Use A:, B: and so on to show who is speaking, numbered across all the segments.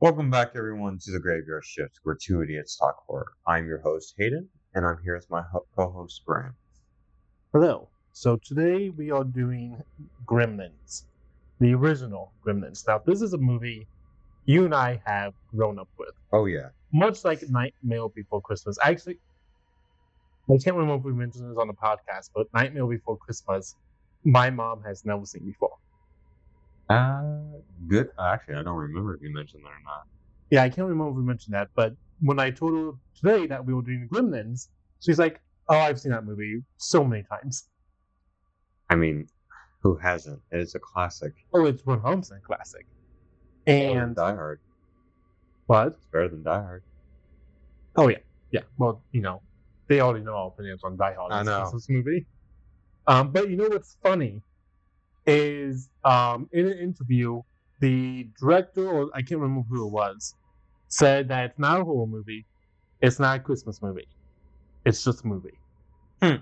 A: Welcome back, everyone, to the Graveyard Shift, where two idiots talk horror. I'm your host, Hayden, and I'm here with my co-host, Graham.
B: Hello. So today we are doing Gremlins, the original Gremlins. Now, this is a movie you and I have grown up with,
A: Oh, yeah.
B: much like Nightmare Before Christmas. Actually, I can't remember if we mentioned this on the podcast, but Nightmare Before Christmas, my mom has never seen before.
A: Good. Actually, I don't remember if you mentioned that or not.
B: Yeah, I can't remember if we mentioned that, but when I told her today that we were doing Gremlins, she's like, "Oh, I've seen that movie so many times."
A: I mean, who hasn't? It is a classic.
B: Oh, it's 100% classic.
A: Better than
B: And
A: Die Hard.
B: what?
A: It's better than Die Hard.
B: Oh yeah. Well, they already know our opinions on Die Hard.
A: I know.
B: Christmas movie. But you know what's funny is in an interview, the director, or I can't remember who it was, said that it's not a horror movie. It's not a Christmas movie. It's just a movie. And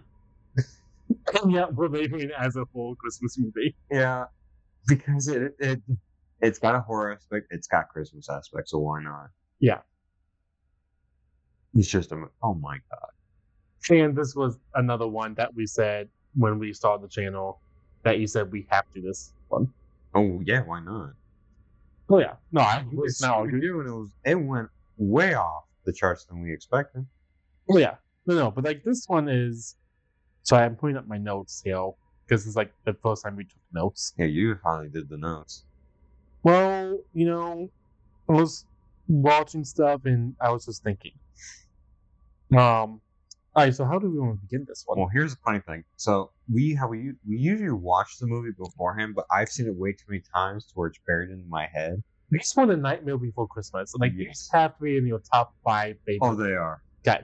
B: yet we're making it as a whole Christmas movie.
A: Yeah, because it's got a horror aspect. It's got Christmas aspect, so why not?
B: Yeah.
A: It's just oh my god.
B: And this was another one that we said when we started the channel that you said we have to do this one.
A: Oh yeah, why not?
B: Oh yeah. No,
A: It's now it went way off the charts than we expected.
B: Oh yeah. No, but like this one is. So I'm putting up my notes here because it's like the first time we took notes.
A: Yeah, you finally did the notes.
B: Well, I was watching stuff and I was just thinking. All right. So how do we want to begin this one?
A: Well, here's the funny thing. So we usually watch the movie beforehand, but I've seen it way too many times to where it's buried in my head.
B: We just want a Nightmare Before Christmas. Like these have to be in your top 5 favorites.
A: Oh, they are.
B: Okay.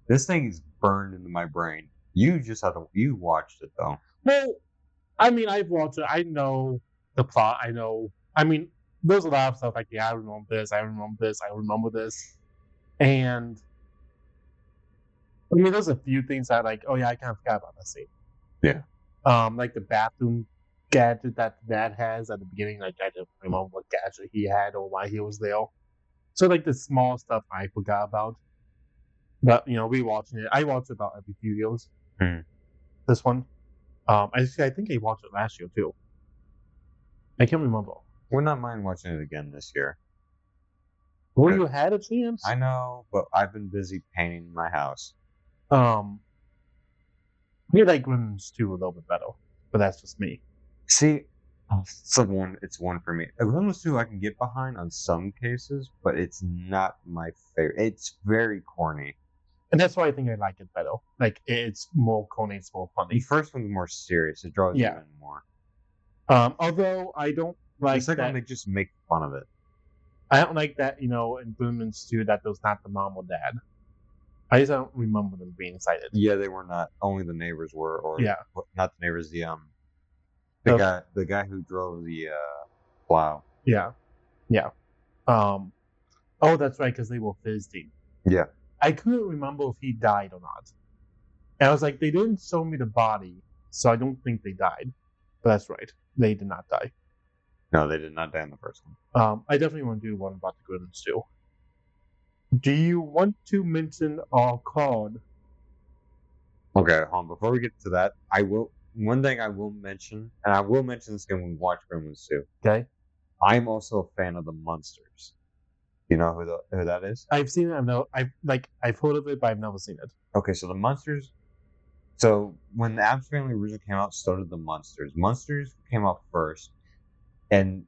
A: This thing is burned into my brain. You just you watched it though.
B: Well, I mean, I've watched it. I know the plot. I mean, there's a lot of stuff like, yeah, I remember this, I remember this, I remember this. And I mean, there's a few things that like, oh yeah, I kind of forgot about that scene.
A: Yeah.
B: Like the bathroom gadget that the dad has at the beginning. Like I don't remember what gadget he had or why he was there. So like the small stuff I forgot about. But rewatching it, I watch it about every few years. This one, I think I watched it last year too. I can't remember.
A: Would not mind watching it again this year.
B: Well, you had a chance.
A: I know, but I've been busy painting my house.
B: I like Gremlins 2 a little bit better, but that's just me.
A: See, it's one for me. Gremlins 2 I can get behind on some cases, but it's not my favorite. It's very corny.
B: And that's why I think I like it better. Like, it's more corny, it's more funny.
A: The first one's more serious. It draws you in more.
B: Although I don't like
A: the second one, they just make fun of it.
B: I don't like that, in Gremlins 2, that there's not the mom or dad. I just don't remember them being excited.
A: Yeah, they were not. Only the neighbors were, or not the neighbors. The guy who drove the plow.
B: Yeah. Oh, that's right, because they were visiting.
A: Yeah.
B: I couldn't remember if he died or not. And I was like, they didn't show me the body, so I don't think they died. But that's right, they did not die.
A: No, they did not die in the first one.
B: I definitely want to do one about the Gremlins too. Do you want to mention our card?
A: Okay, hold on. Before we get to that, one thing I will mention, and I will mention this again when we watch Gremlins 2.
B: Okay.
A: I'm also a fan of the Munsters. You know who that is?
B: I've seen it. I've heard of it, but I've never seen it.
A: Okay, so the Munsters. So when the Addams Family originally came out, so did the Munsters. Munsters came out first, and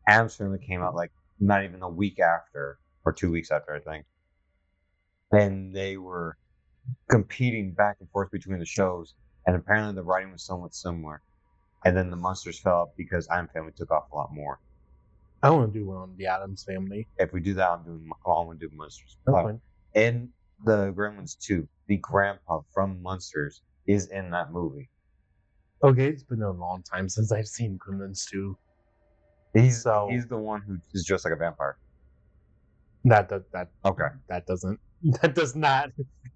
A: Addams Family came out like not even a week after, or 2 weeks after, I think. And they were competing back and forth between the shows, and apparently the writing was somewhat similar. And then the Munsters fell up because Addams Family took off a lot more.
B: I want to do one on the Addams Family.
A: If we do that, I'm going to do Munsters.
B: Okay.
A: In the Gremlins 2, the grandpa from Munsters is in that movie.
B: Okay, it's been a long time since I've seen Gremlins 2.
A: He's the one who is just like a vampire.
B: That does not,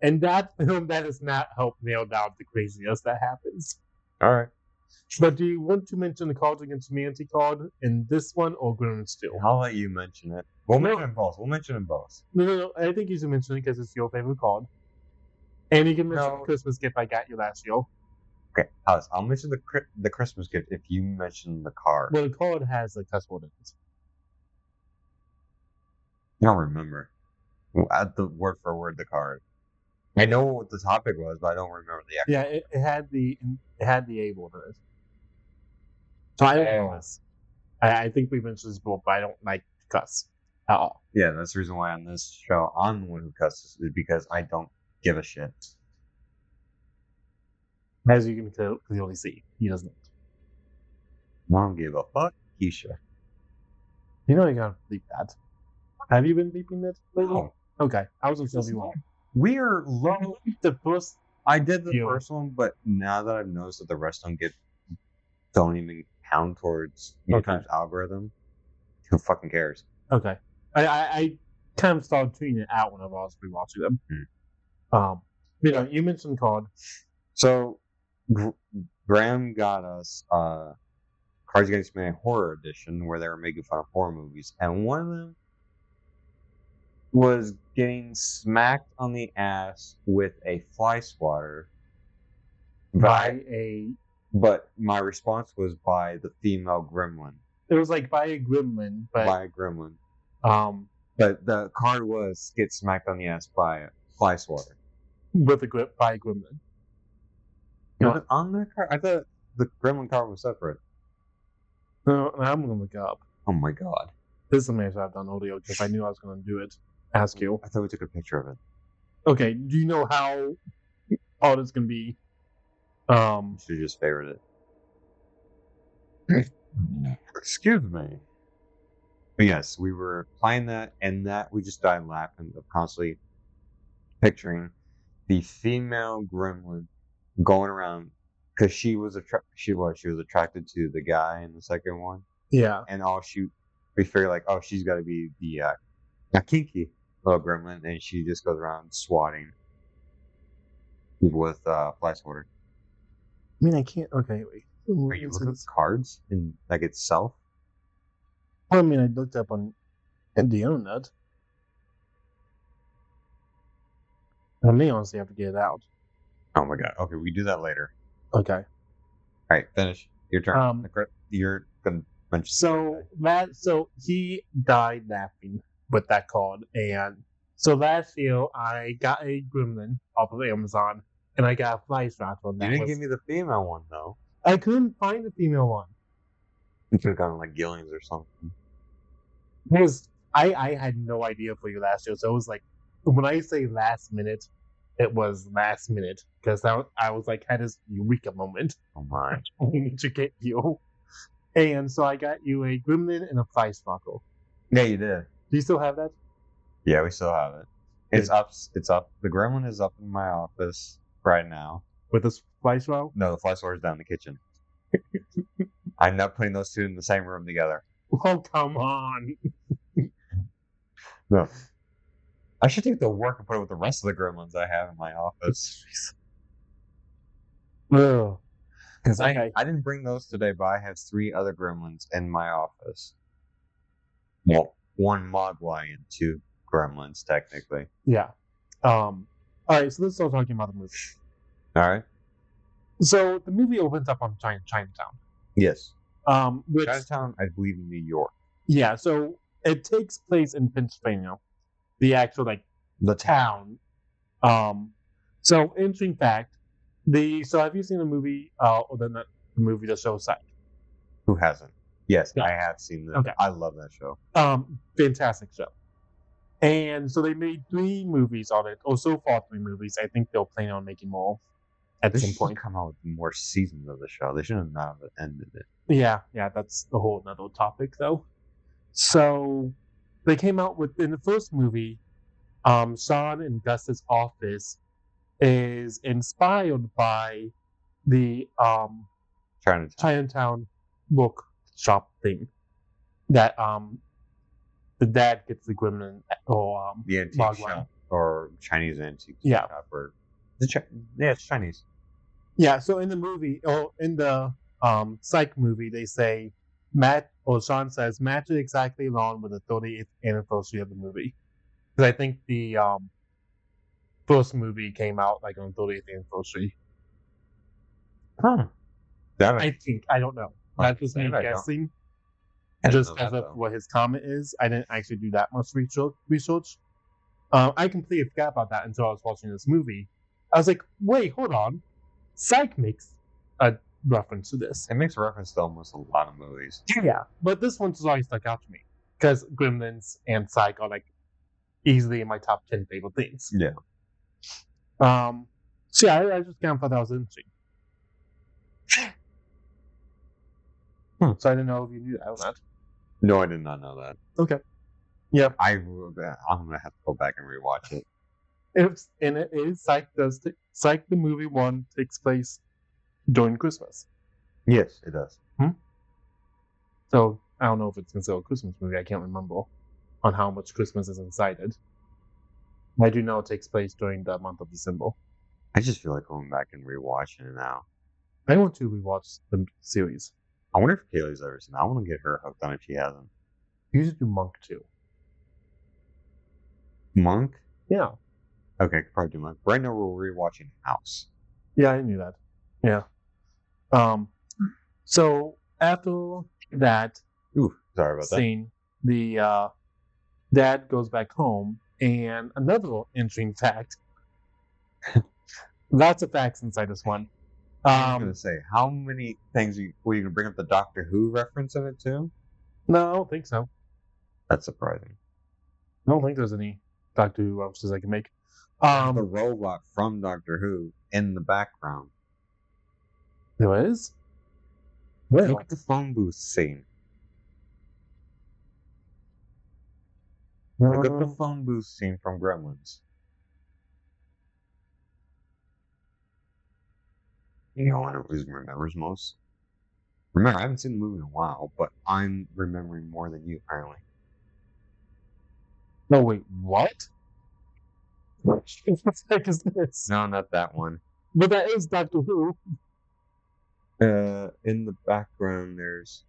B: and that film that does not help nail down the craziness that happens.
A: All right.
B: But do you want to mention the Cards Against Humanity card in this one or Gremlins 2?
A: I'll let you mention it. We'll
B: No.
A: mention them both. We'll mention them both.
B: No. I think you should mention it because it's your favorite card. And you can mention
A: No.
B: the Christmas gift I got you last year.
A: Okay, Alice, I'll mention the Christmas gift if you mention the card.
B: Well, the card has a cuss word in it.
A: I don't remember. At the word for word the card. I know what the topic was, but I don't remember the actual.
B: Yeah, it had the A word in it. So I don't know this. I think we mentioned this before, but I don't like cuss at all.
A: Yeah, that's the reason why on this show I'm the one who cusses is because I don't give a shit.
B: As you can clearly see, he doesn't.
A: I don't give a fuck. Keisha.
B: You know you gotta bleep that. Have you been bleeping it lately?
A: No.
B: Okay, I was gonna tell you all.
A: We're low.
B: The first,
A: I did the
B: few.
A: first one, but now that I've noticed that the rest don't even count towards YouTube's algorithm, who fucking cares?
B: okay, I kind of started tuning it out whenever I was rewatching them. You mentioned card.
A: So, Graham got us Cards Against Humanity Horror Edition, where they were making fun of horror movies, and one of them was getting smacked on the ass with a fly swatter but my response was by the female gremlin.
B: It was like by a gremlin, but
A: by a gremlin. But the card was get smacked on the ass by a fly swatter.
B: With by a gremlin.
A: Was it on the card? I thought the gremlin card was separate.
B: No, I'm gonna look it up.
A: Oh my god.
B: This is amazing I've done audio because I knew I was gonna do it. Ask you.
A: I thought we took a picture of it.
B: Okay, do you know how hard it's gonna be?
A: You should just favorite it. Excuse me. But yes, we were playing that, and that we just died laughing of constantly picturing the female gremlin going around because she was attracted to the guy in the second one.
B: Yeah.
A: And we figure like, oh, she's got to be the a kinky little gremlin, and she just goes around swatting people with fly swatter.
B: I mean, I can't. Okay, wait.
A: Are you looking at cards in like itself?
B: Well, I mean, I looked up on the internet. I may honestly have to get it out.
A: Oh my god. Okay, we do that later.
B: Okay.
A: All right, finish. Your turn. You're gonna mention.
B: So he died laughing with that card, and so last year I got a gremlin off of Amazon, and I got a fly swatter on that.
A: You didn't give me the female one though.
B: I couldn't find the female one.
A: You could have gone like Gillings or something.
B: Because I had no idea for you last year, so it was like when I say last minute, it was last minute because I was like had this eureka moment.
A: Oh my!
B: I need to get you, and so I got you a gremlin and a fly swatter.
A: Yeah, you did.
B: Do you still have that?
A: Yeah, we still have it. It's up. It's up. The gremlin is up in my office right now.
B: With this fly swatter?
A: No, the fly swatter is down in the kitchen. I'm not putting those two in the same room together.
B: Oh, come on.
A: No. I should take the work and put it with the rest of the gremlins I have in my office. Because I didn't bring those today, but I have 3 other gremlins in my office. Well, 1 mogwai and 2 gremlins, technically.
B: Yeah. All right, so let's start talking about the movie.
A: All right.
B: So the movie opens up on Chinatown.
A: Yes.
B: Which,
A: Chinatown, I believe, in New York.
B: Yeah, so it takes place in Pennsylvania, the actual the town. So interesting fact. So have you seen the movie? Or the movie The Show Side?
A: Who hasn't? Yes,
B: Yeah.
A: I have seen that.
B: Okay.
A: I love that show.
B: Fantastic show. And so they made 3 movies on it, or so far 3 movies. I think they'll plan on making more at some point.
A: Come out with more seasons of the show. They should have not ended it.
B: Yeah, that's a whole nother topic though. So they came out with in the first movie, Sean and Gus's office is inspired by the Chinatown book shop thing that the dad gets the gremlin or
A: the antique shop or Chinese antique shop or it's Chinese.
B: Yeah, so in the movie or in the Psych movie, they say Sean says match it exactly along with the 30th anniversary of the movie. Because I think the first movie came out like on 30th anniversary.
A: Huh. That
B: I think. I don't know. That's just me guessing. Just because of what his comment is. I didn't actually do that much research. I completely forgot about that until I was watching this movie. I was like, wait, hold on. Psych makes a reference to this.
A: It makes reference to almost a lot of movies.
B: Yeah, but this one just always stuck out to me. Because Gremlins and Psych are like easily in my top 10 favorite things.
A: Yeah.
B: So yeah, I just kind of thought that was interesting. So I didn't know if you knew that or not.
A: No, I did not know that.
B: Okay. Yeah.
A: I'm gonna have to go back and rewatch it.
B: And it is Psych the movie one takes place during Christmas.
A: Yes, it does.
B: So I don't know if it's considered a Christmas movie. I can't remember on how much Christmas is incited. I do know it takes place during the month of December.
A: I just feel like going back and rewatching it now.
B: I want to rewatch the series.
A: I wonder if Kaylee's ever seen it. I want to get her hooked on it if she hasn't.
B: You should do Monk too.
A: Monk?
B: Yeah.
A: Okay, probably do Monk. Right now we're rewatching House.
B: Yeah, I knew that. Yeah. So after that
A: sorry about
B: scene, the dad goes back home, and another interesting fact. Lots of facts inside this one.
A: I was gonna say, how many things were you gonna bring up the Doctor Who reference in it too?
B: No, I don't think so.
A: That's surprising.
B: I don't think there's any Doctor Who references I can make.
A: The robot from Doctor Who in the background.
B: There is? Well,
A: look at the phone booth scene. Look at the phone booth scene from Gremlins. You know what everybody remembers most? Remember, I haven't seen the movie in a while, but I'm remembering more than you, apparently.
B: No, wait, what? What the heck is this?
A: No, not that one.
B: But that is Doctor Who.
A: In the background, there's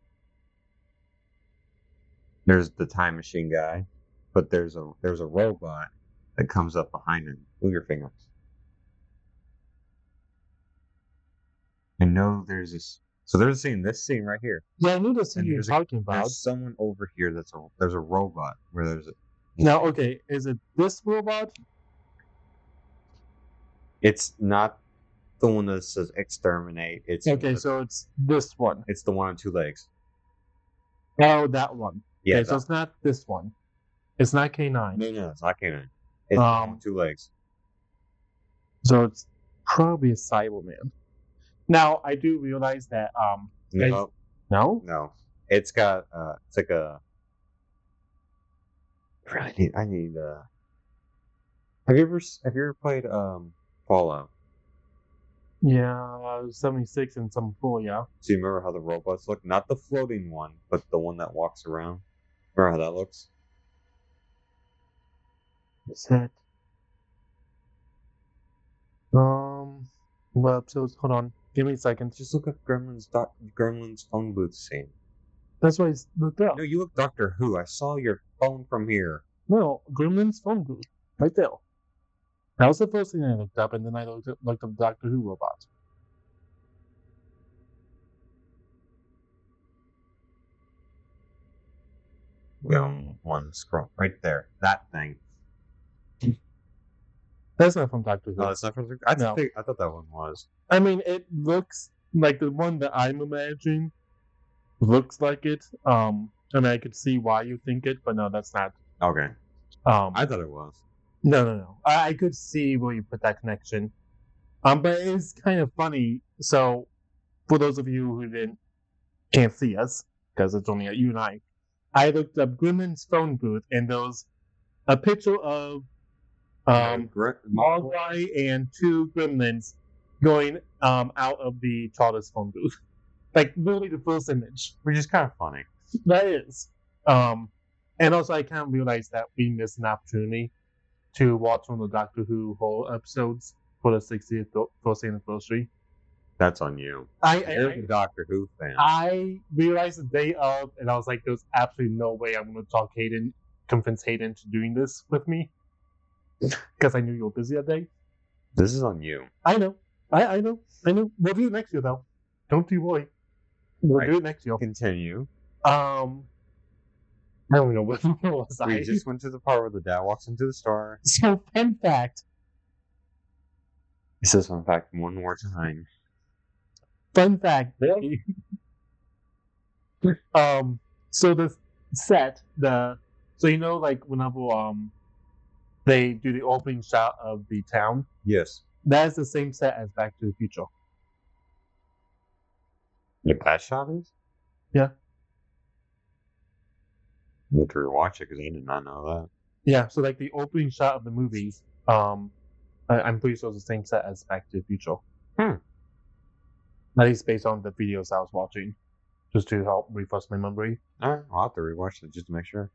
A: the time machine guy, but there's a robot that comes up behind him. Move your fingers. I know there's this. So there's this scene right here.
B: Yeah, I knew the scene you're talking about.
A: There's someone over here there's a robot where there's a.
B: Now, okay, is it this robot?
A: It's not the one that says exterminate. It's
B: okay, so it's this one.
A: It's the one on two legs.
B: Oh, that one.
A: Yeah.
B: Okay, so it's not this one. It's not K9.
A: No, it's not K9. It's on two legs.
B: So it's probably a Cyberman. Now I do realize that
A: no. It's got it's like a. I need Have you ever played Fallout?
B: Yeah, 76 and some 4, yeah.
A: So you remember how the robots look? Not the floating one, but the one that walks around. Remember how that looks?
B: What's that? What episodes? Hold on. Give me a second.
A: Just look at Gremlins phone booth scene.
B: That's why I looked up.
A: No, you look Doctor Who. I saw your phone from here.
B: No, Gremlins phone booth. Right there. That was the first thing I looked up, and then I looked up Doctor Who robots.
A: One scroll right there. That thing.
B: That's not from Doctor Who.
A: No, that's not from Doctor Who.
B: No.
A: I thought that one was.
B: I mean, it looks like the one that I'm imagining looks like it. I mean, I could see why you think it, but no, that's not.
A: Okay. I thought it was.
B: No. I could see where you put that connection. But it's kind of funny. So, for those of you who can't see us, because it's only you and I looked up Gremlins phone booth, and there was a picture of Mogwai and two Gremlins going out of the TARDIS phone booth. Like, literally the first image.
A: Which is kind of funny.
B: That is. And also, I kind of realized that we missed an opportunity to watch one of the Doctor Who whole episodes for the 60th first anniversary.
A: That's on you. You're the Doctor Who fan.
B: I realized the day of, and I was like, "There's absolutely no way I'm going to convince Hayden to doing this with me," because I knew you were busy that day.
A: This is on you.
B: I know. I know. We'll do it next year, though. Don't you worry. We'll do it next year.
A: Continue.
B: I don't know what was
A: We just went to the part where the dad walks into the store.
B: So, fun fact.
A: He says fun fact one more time.
B: Fun fact. So the set, so you know, like whenever they do the opening shot of the town.
A: Yes.
B: That is the same set as Back to the Future.
A: The that shot is?
B: Yeah.
A: I need to rewatch it because I did not know that.
B: Yeah, so like the opening shot of the movies, I'm pretty sure it's the same set as Back to the Future. At least based on the videos I was watching, just to help refresh my memory.
A: All right, I'll have to rewatch it just to make sure.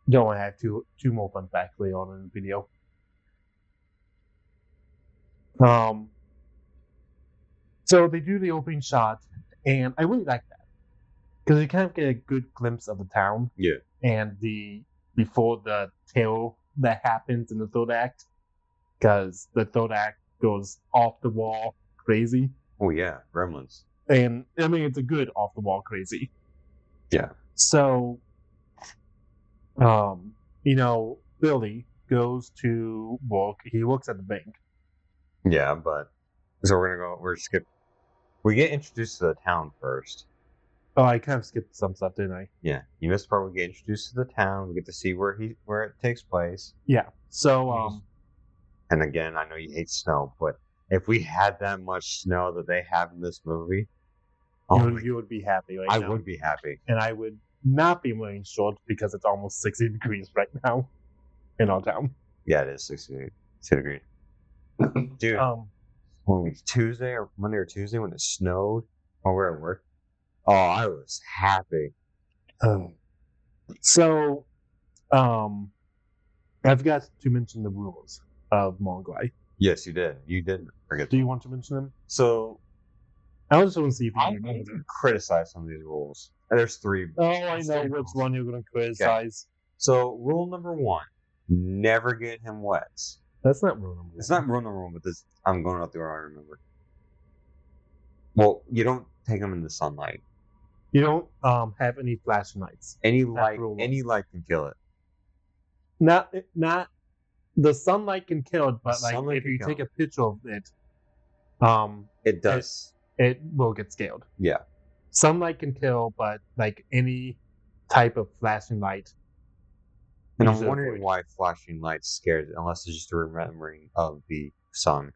B: Don't want to have two more fun facts later on in the video. So they do the opening shot, and I really like that because you kind of get a good glimpse of the town.
A: Yeah.
B: And before the tale that happens in the third act, because the third act goes off the wall crazy.
A: Oh yeah, Gremlins.
B: And I mean, it's a good off the wall crazy.
A: Yeah.
B: So, Billy goes to work. He works at the bank.
A: Yeah, but so we get introduced to the town first.
B: Oh, I kind of skipped some stuff, didn't I?
A: Yeah, you missed the part where we get introduced to the town. We get to see where it takes place.
B: Yeah. So,
A: and again, I know you hate snow, but if we had that much snow that they have in this movie,
B: you would be happy right now.
A: I would be happy.
B: And I would not be wearing shorts because it's almost 60 degrees right now in our town.
A: Yeah, it is 60 degrees. Dude, when we Monday or Tuesday when it snowed while we were at work, I was happy.
B: So, I forgot to mention the rules of Mongol.
A: Yes, you did. You did forget.
B: Do you want to mention them?
A: So,
B: I just want to see if
A: you can criticize some of these rules. There's 3.
B: Oh, I know which one you're going to criticize.
A: Okay. So, rule number 1: never get him wet.
B: That's not rule number 1.
A: It's not rule number 1, but I'm going out the order I remember. Well, you don't take him in the sunlight.
B: You don't have any flashing lights.
A: Any light can kill it.
B: Not the sunlight can kill it, but like if you take a picture of it,
A: it does.
B: It will get scaled.
A: Yeah.
B: Sunlight can kill, but like any type of flashing light.
A: And I'm wondering why flashing lights scares it, unless it's just a remembering of the sun.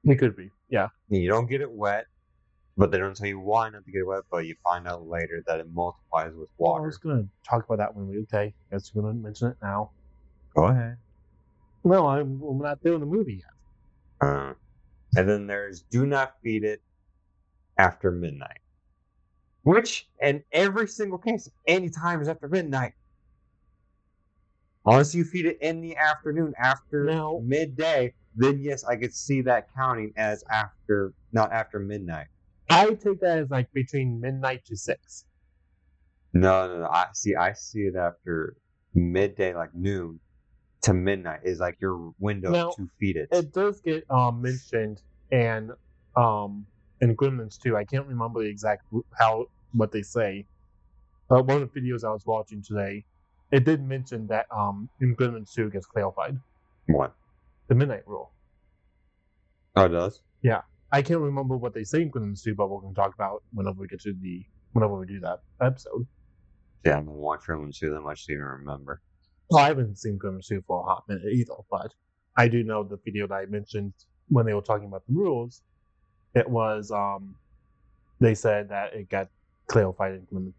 B: It could be, yeah.
A: And you don't get it wet, but they don't tell you why not to get it wet, but you find out later that it multiplies with water.
B: I was going to talk about that when we okay. I guess we're going to mention it now.
A: Go ahead.
B: No, we're not doing the movie yet.
A: And then there's do not feed it after midnight. Which, in every single case, any time is after midnight. Unless you feed it in the afternoon after midday, then yes, I could see that counting as not after midnight.
B: I take that as like between midnight to 6.
A: No. I see it after midday, like noon to midnight is like your window to feed it.
B: It does get mentioned in Gremlins too. I can't remember the exact what they say. But one of the videos I was watching today, it did mention that in Gremlins 2 gets clarified.
A: What?
B: The midnight rule.
A: Oh, it does?
B: Yeah. I can't remember what they say in Gremlins 2, but we're going to talk about whenever we do that episode.
A: Yeah, I haven't watched Gremlins 2 that much to even remember.
B: Well, I haven't seen Gremlins 2 for a hot minute either, but I do know the video that I mentioned when they were talking about the rules. It was, they said that it got clarified in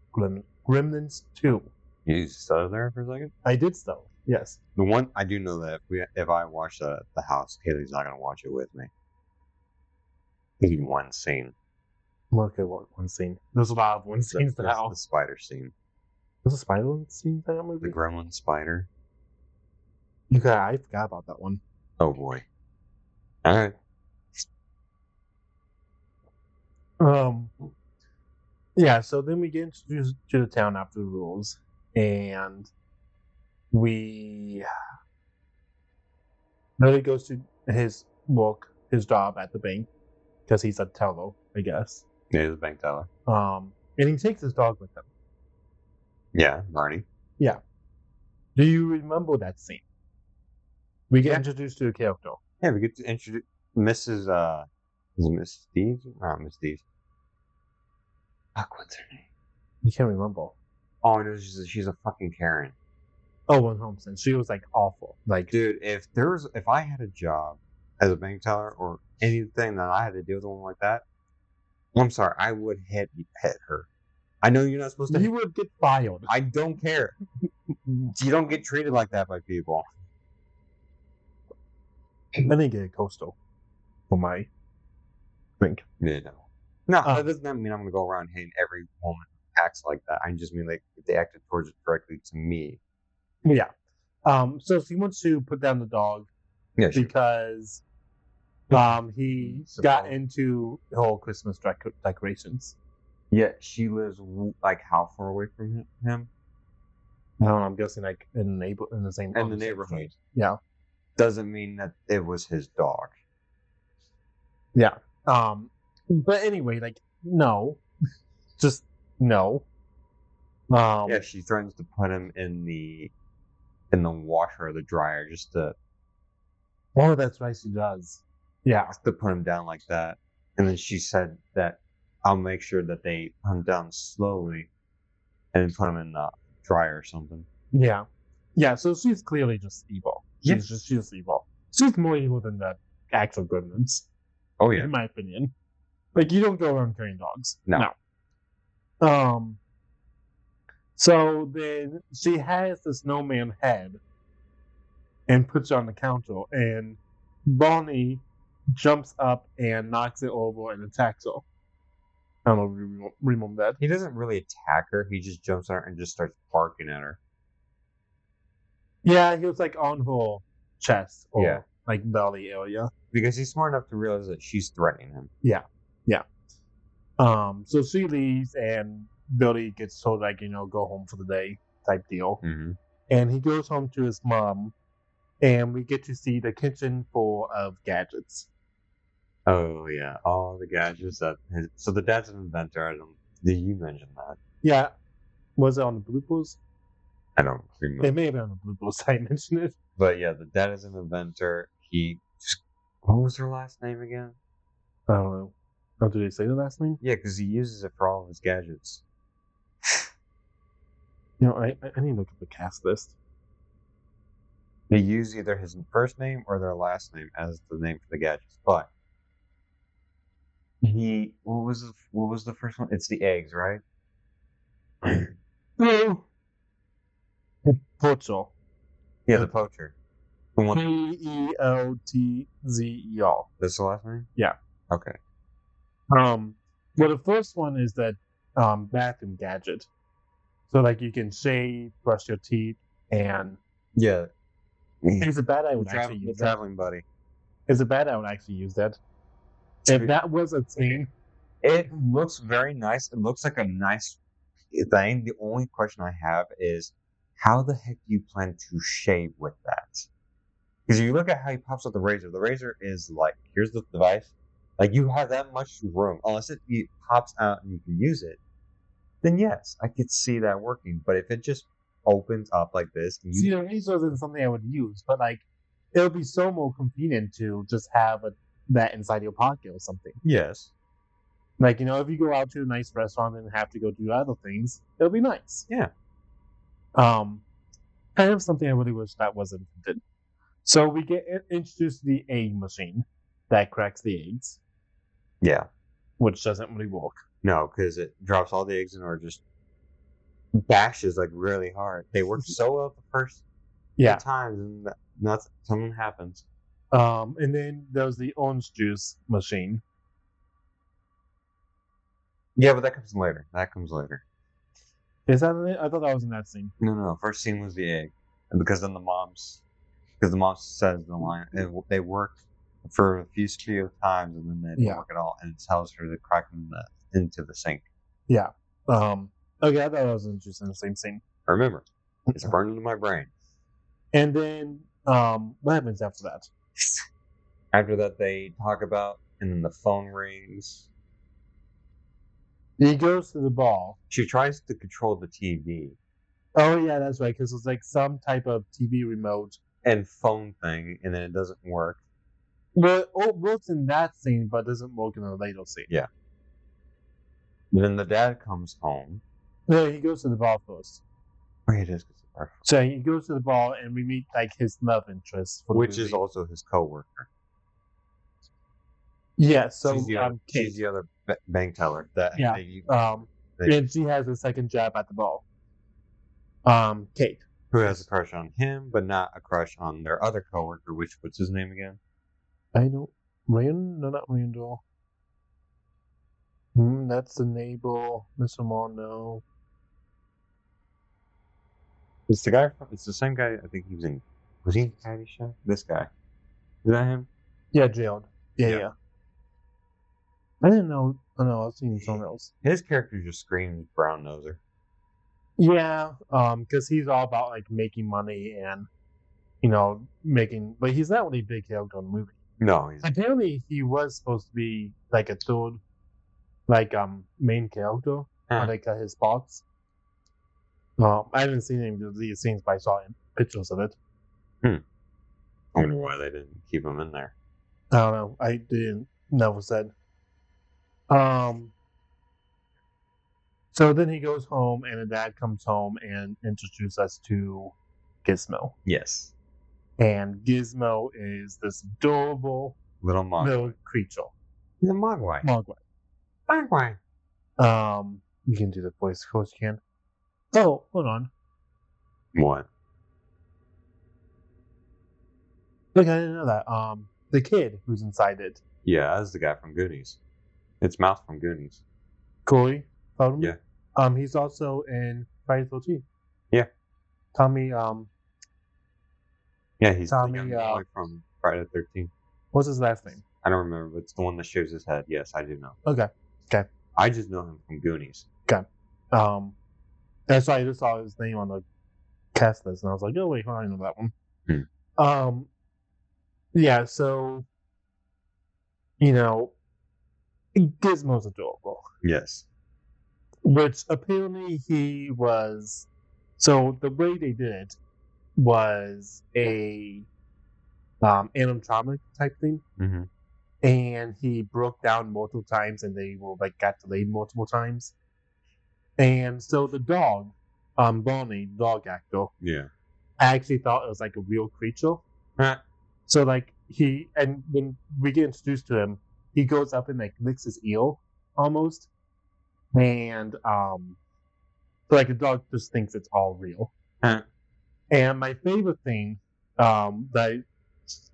B: Gremlins 2.
A: You studied there for a second?
B: I did so, yes.
A: The one, I do know that if I watch the house, Haley's not going to watch it with me. Maybe one scene.
B: Okay, one scene? There's a lot of one scenes in the house.
A: The spider scene.
B: There's a spider scene in that movie?
A: The gremlin spider.
B: I forgot about that one.
A: Oh boy. Alright.
B: Yeah, so then we get introduced to the town after the rules, and we Billy goes to his job at the bank because he's a teller, I guess.
A: Yeah, he's a bank teller.
B: And he takes his dog with him.
A: Yeah, Marty.
B: Yeah. Do you remember that scene? We get
A: Yeah.
B: introduced to a character.
A: Yeah, we get to introduce Mrs. Is it Miss Dees? Not Miss Dees. Fuck, what's her name?
B: You can't remember.
A: Oh no, she's a fucking Karen.
B: Owen Holmeston. She was like awful. Like,
A: Dude, if I had a job as a bank teller or anything that I had to deal with one like that, I'm sorry, I would hit her. I know you're not supposed to.
B: you would get fired.
A: I don't care. You don't get treated like that by people.
B: I didn't get a coastal for my drink.
A: Yeah, no, that doesn't mean I'm gonna go around hating every woman who acts like that. I just mean like if they acted towards it directly to me.
B: Yeah. So she wants to put down the dog because he got into the whole Christmas decorations.
A: Yeah, she lives like how far away from him?
B: I don't know, I'm guessing like in the same
A: neighborhood.
B: Yeah.
A: Doesn't mean that it was his dog.
B: Yeah. But anyway, like no. Just no.
A: Yeah, she threatens to put him in the washer or the dryer just to.
B: Oh, that's right, she does. Yeah.
A: To put him down like that. And then she said that I'll make sure that they put him down slowly and put him in the dryer or something.
B: Yeah. Yeah, so she's clearly just evil. She's just evil. She's more evil than the actual Gremlins.
A: Oh yeah.
B: In my opinion. Like you don't go around carrying dogs.
A: No.
B: So then she has the snowman head and puts it on the counter, and Bonnie jumps up and knocks it over and attacks her. I don't know if you remember that.
A: He doesn't really attack her. He just jumps on her and just starts barking at her.
B: Yeah, he was like on her chest or like belly area.
A: Because he's smart enough to realize that she's threatening him.
B: Yeah. So she leaves and Billy gets told like, go home for the day type deal.
A: Mm-hmm.
B: And he goes home to his mom and we get to see the kitchen full of gadgets.
A: Oh yeah, all the gadgets so the dad's an inventor. Did you mention that?
B: Yeah. Was it on the bloopers?
A: I don't remember.
B: It may have been on the bloopers. I mentioned it.
A: But yeah, the dad is an inventor. What was her last name again?
B: I don't know. Oh, did they say the last name?
A: Yeah, because he uses it for all of his gadgets.
B: I need to look at the cast list.
A: They use either his first name or their last name as the name for the gadgets. But what was the first one? It's the eggs, right?
B: No. Poacher.
A: Yeah, the poacher.
B: Peotzer.
A: That's the last name?
B: Yeah.
A: Okay.
B: Well, the first one is that bathroom gadget. So, like, you can shave, brush your teeth, and
A: yeah,
B: it's a bad I would actually use that.
A: Traveling buddy.
B: It's a bad I would actually use that. If that was a thing,
A: it looks very nice. It looks like a nice thing. The only question I have is, how the heck do you plan to shave with that? Because you look at how he pops out the razor. The razor is like, here's the device. Like, you have that much room. Unless it pops out and you can use it, then yes, I could see that working. But if it just opens up like this...
B: See, the razor isn't something I would use, but, like, it would be so more convenient to just have that inside your pocket or something.
A: Yes.
B: Like, if you go out to a nice restaurant and have to go do other things, it'll be nice.
A: Yeah.
B: Kind of something I really wish that wasn't invented. So we get introduced to the egg machine that cracks the eggs.
A: Yeah.
B: Which doesn't really work.
A: No, because it drops all the eggs in or just bashes like really hard. They work so well the first times and something happens.
B: And then there's the orange juice machine.
A: Yeah, but that comes later.
B: Is that it? I thought that was in that scene.
A: No. First scene was the egg. And because then the mom says the line, they work for a few times, and then they didn't
B: Yeah.
A: work at all, and it tells her to crack into the sink.
B: Yeah. Okay, I thought that was interesting. The same scene.
A: Remember, it's burned into my brain.
B: And then, what happens after that?
A: After that, they talk about, and then the phone rings.
B: He goes to the ball.
A: She tries to control the TV
B: Oh yeah, that's right. Because it's like some type of TV remote.
A: and phone thing, and then it doesn't work.
B: Well, it works in that scene, but doesn't work in the later scene.
A: Yeah. Then the dad comes home.
B: No, he goes to the ball first.
A: Oh, it is.
B: So he goes to the ball, and we meet like his love interest, for the
A: Which is
B: movie.
A: also his coworker.
B: Yeah. So
A: she's the other bank teller. That
B: Yeah. And she has a second job at the ball. Kate.
A: Who has a crush on him, but not a crush on their other coworker, what's his name again?
B: I don't. No, not Randall. That's the neighbor. Mr. Moore, no.
A: It's the guy it's the same guy. I think he was he in Caddyshack? This guy. Is that him?
B: Yeah, Gerald.
A: Yeah.
B: Yeah. I didn't know. Oh no, I've seen someone else.
A: His character just screams brown noser.
B: Yeah, because he's all about like making money and but he's not really a big character in the movie.
A: No, he's
B: Apparently, he was supposed to be like a third, like main character on like his spots. I haven't seen any of these scenes, but I saw pictures of it.
A: I wonder why they didn't keep him in there.
B: I don't know. I didn't never said. So then he goes home, and the dad comes home and introduces us to Gizmo.
A: Yes.
B: And Gizmo is this adorable
A: little
B: creature.
A: He's a mogwai.
B: Mogwai. You can do the voice, of course you can. Oh, hold on.
A: What?
B: Look, I didn't know that. The kid who's inside it.
A: Yeah, that's the guy from Goonies. It's Mouse from Goonies.
B: Corey?
A: Yeah.
B: He's also in Friday the 13th.
A: Yeah.
B: Tommy,
A: yeah, he's
B: Tommy,
A: the young boy from Friday the 13th.
B: What's his last name?
A: I don't remember, but it's the one that shaves his head. Yes, I do know.
B: Okay.
A: I just know him from Goonies.
B: That's why I just saw his name on the cast list, and I was like, oh, wait, I know that one. Yeah, so, Gizmo's adorable.
A: Yes.
B: Which apparently he was. So the way they did it was a animatronic type thing.
A: Mm-hmm.
B: And he broke down multiple times, and they got delayed multiple times. And so the dog, Bonnie, dog actor, I actually thought it was like a real creature. So when we get introduced to him, he goes up and like licks his ear almost, and the dog just thinks it's all real. And my favorite thing, that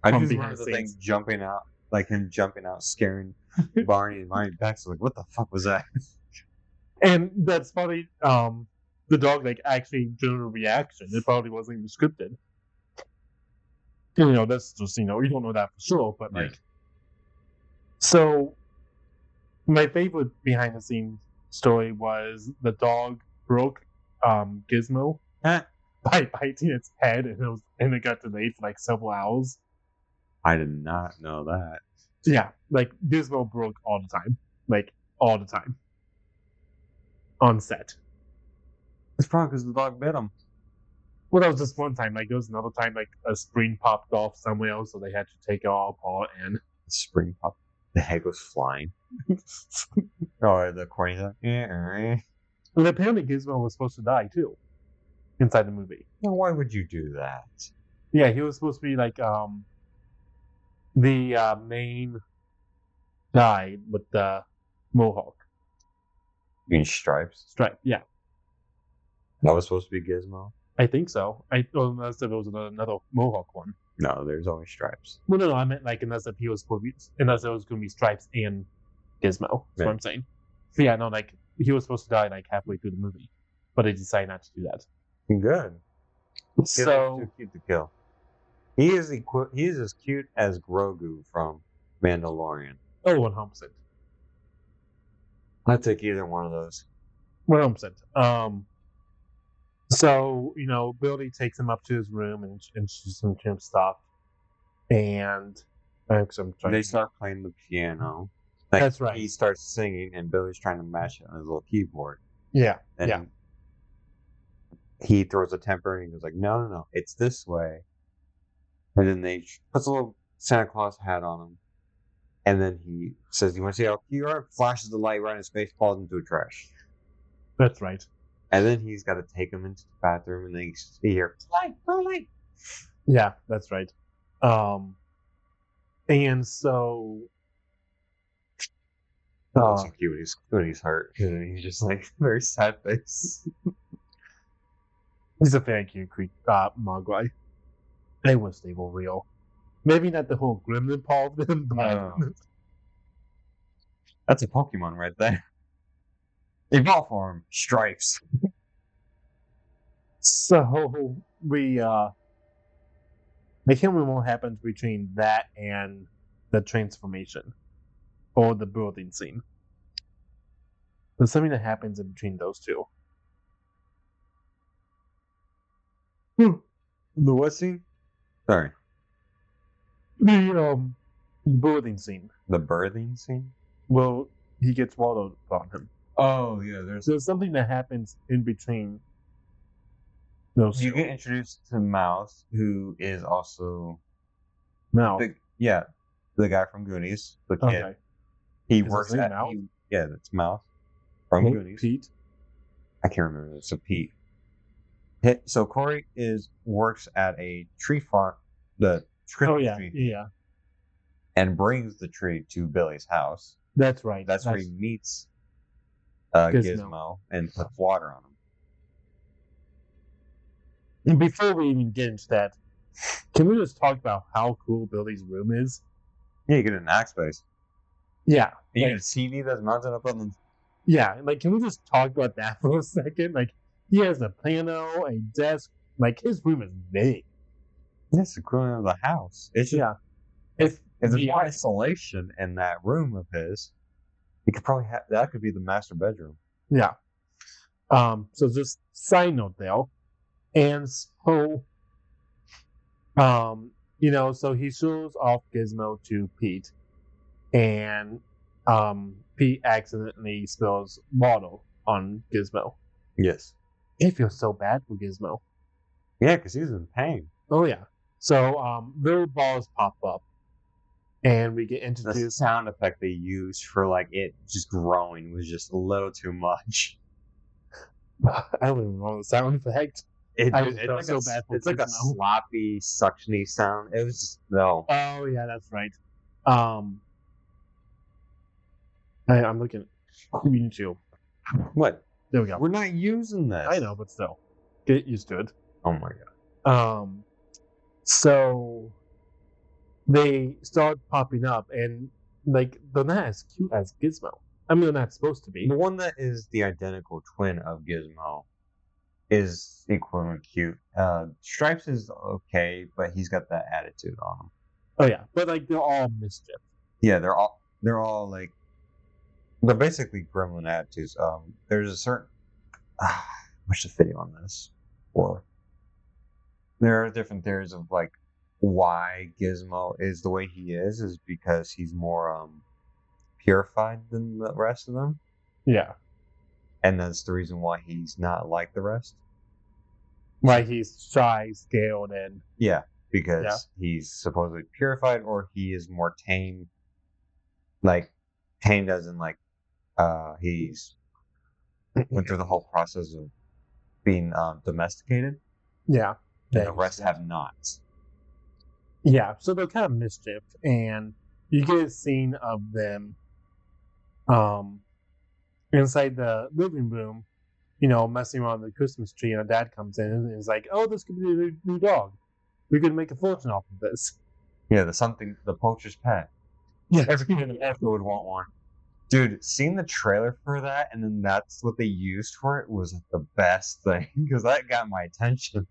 A: I just remember the thing jumping out, like him jumping out, scaring Barney, and Barney backs like, what the fuck was that?
B: And that's funny. The dog actually did a reaction. It probably wasn't even scripted. That's just you don't know that for sure, but So my favorite behind the scenes story was the dog broke Gizmo by biting its head, and it got delayed for several hours.
A: I did not know that.
B: Yeah, Gizmo broke all the time, all the time on set.
A: It's probably because the dog bit him.
B: Well, that was just one time. There was another time, a spring popped off somewhere else, so they had to take it all apart. And
A: the spring popped. The head goes flying. Oh, the corny's like, yeah.
B: And apparently Gizmo was supposed to die too, inside the movie.
A: Well, why would you do that?
B: Yeah, he was supposed to be the main guy with the mohawk.
A: You mean Stripes?
B: Stripe, yeah.
A: That was supposed to be Gizmo?
B: I think so. Unless there was another mohawk one.
A: No, there's always Stripes.
B: Well, no, I meant unless there was going to be Stripes and Gizmo. That's what I'm saying. But yeah, no, he was supposed to die halfway through the movie, but they decided not to do that.
A: Good.
B: So
A: too cute to kill. He is he is as cute as Grogu from Mandalorian.
B: Oh, 100%.
A: I'd take either one of those.
B: 100%. So, Billy takes him up to his room and introduces him to him stuff. And I'm trying
A: They
B: to.
A: start playing the piano. Like
B: That's right.
A: he starts singing, and Billy's trying to match it on his little keyboard.
B: Yeah.
A: And
B: Yeah.
A: he throws a temper, and he goes like, "No, no, no, it's this way." And then they puts a little Santa Claus hat on him, and then he says, "You want to see how cute you are?" Flashes the light right in his face, falls into a trash.
B: That's right.
A: And then he's got to take him into the bathroom, and then you hear light, light.
B: Yeah, that's right. And so.
A: So cute when he's hurt. And he's just like very sad face.
B: He's a very cute Mogwai. I wish they were real. Maybe not the whole gremlin part of them, but
A: That's a Pokemon right there. Evolve form, Stripes.
B: so we I can't remember what happens between that and the transformation or the building scene. There's something that happens in between those two.
A: The what scene? Sorry.
B: The building scene.
A: The birthing scene?
B: Well, he gets swallowed on him.
A: Oh yeah,
B: There's something that happens in between those
A: you
B: two.
A: get introduced to Mouse, who is also
B: Now,
A: the guy from Goonies, the kid.
B: okay.
A: He
B: Is
A: works
B: his name
A: at
B: Mouse?
A: that's Mouse from Goonies.
B: Pete.
A: I can't remember. It's a Pete. So Corey works at a tree farm, the Christmas tree,
B: Yeah.
A: and brings the tree to Billy's house.
B: That's right.
A: That's where he meets Gizmo and puts water on him.
B: And before we even get into that, can we just talk about how cool Billy's room is?
A: Yeah, you get an axe space.
B: Yeah.
A: You get a TV that's mounted up on the.
B: Yeah, can we just talk about that for a second? He has a piano, a desk. His room is big.
A: That's the corner of the house. It's just, if there's more isolation in that room of his, he could probably that could be the master bedroom.
B: Yeah. So just side note there. And so so he shows off Gizmo to Pete, and Pete accidentally spills water on Gizmo.
A: Yes.
B: It feels so bad for Gizmo.
A: Yeah, because he's in pain.
B: Oh yeah. So little balls pop up, and we get introduced.
A: The sound effect they used for it just growing was just a little too much.
B: I don't even know the sound effect.
A: It's so bad. It's like a sloppy, suctiony sound. It was just no.
B: Oh yeah, that's right. I'm looking. Me too.
A: What?
B: There we go.
A: We're not using this.
B: I know, but still, get used to it.
A: Oh my god.
B: So they start popping up, and they're not as cute as Gizmo. I mean, they're not supposed to be.
A: The one that is the identical twin of Gizmo is equally cute. Stripes is okay, but he's got that attitude on him.
B: Oh yeah, but they're all mischief.
A: Yeah, they're all they're basically gremlin attitudes. There's a certain what's the video on this? Or there are different theories of why Gizmo is the way he is because he's more purified than the rest of them.
B: Yeah.
A: And that's the reason why he's not like the rest.
B: Why he's shy, scaled, and
A: because he's supposedly purified, or he is more tame. Tamed as in he's went through the whole process of being domesticated.
B: Yeah.
A: And the rest have not.
B: Yeah, so they're kind of mischief, and you get a scene of them inside the living room, messing around the Christmas tree, and a dad comes in and is like, "Oh, this could be a new dog. We're gonna make a fortune off of this."
A: Yeah, the poacher's pet.
B: Yeah,
A: every kid in Africa would want one. Dude, seeing the trailer for that, and then that's what they used for it was the best thing because that got my attention.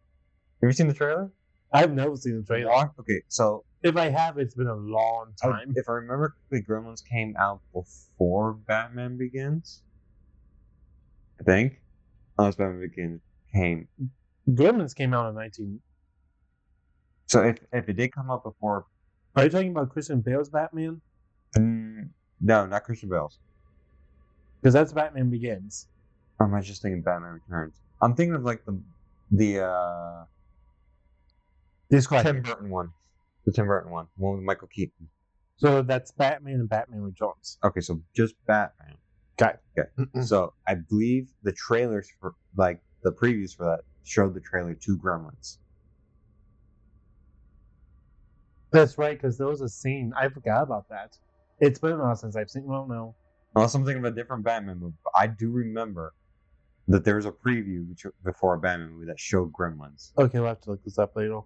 A: Have you seen the trailer?
B: I've never seen the trailer.
A: Okay, so
B: If I have, it's been a long time.
A: if I remember correctly, Gremlins came out before Batman Begins. I think. Unless Batman Begins came.
B: Gremlins came out in 19.
A: So if it did come out before,
B: Are you talking about Christian Bale's Batman?
A: no, not Christian Bale's.
B: Because that's Batman Begins.
A: Or am I just thinking Batman Returns? I'm thinking of like the
B: Describe
A: Tim
B: it.
A: Burton one, the Tim Burton one with Michael Keaton.
B: So that's Batman and Batman Returns.
A: Okay, so just Batman.
B: Okay.
A: So I believe the trailers for like the previews for that showed the trailer to Gremlins.
B: That's right, because there was a scene. I forgot about that. It's been a while since I've seen. Well, no.
A: Unless I'm thinking of a different Batman movie, but I do remember that there was a preview before a Batman movie that showed Gremlins.
B: Okay, we'll have to look this up later.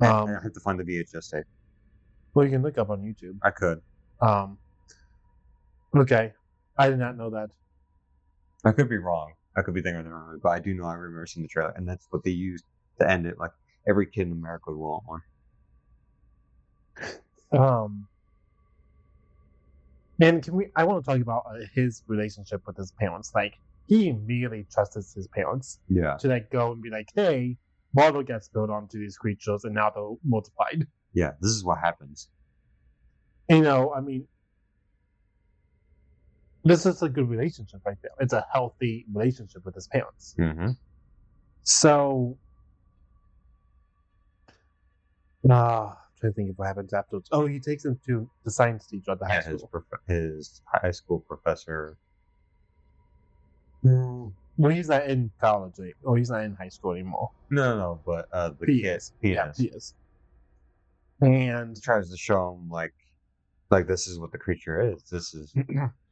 A: I have to find the VHS tape.
B: Well, you can look up on YouTube.
A: I could.
B: Okay. I did not know that.
A: I could be wrong. I could be thinking of the wrong movie, but I do know I remember seeing the trailer, and that's what they used to end it. Like every kid in America would want one.
B: And I want to talk about his relationship with his parents. Like, he immediately trusted his parents
A: Yeah.
B: to like go and be like, hey, water gets spilled onto these creatures and now they're multiplied.
A: Yeah, this is what happens.
B: You know, I mean, this is a good relationship right there. It's a healthy relationship with his parents.
A: Mm-hmm.
B: So, I'm trying to think of what happens afterwards. Oh, he takes him to the science teacher at the high school.
A: His high school professor.
B: Well, he's not in college, or he's not in high school anymore.
A: No, but the
B: He
A: kid,
B: is.
A: he
B: Yeah,
A: is.
B: he is. And
A: tries to show him like this is what the creature is. This is.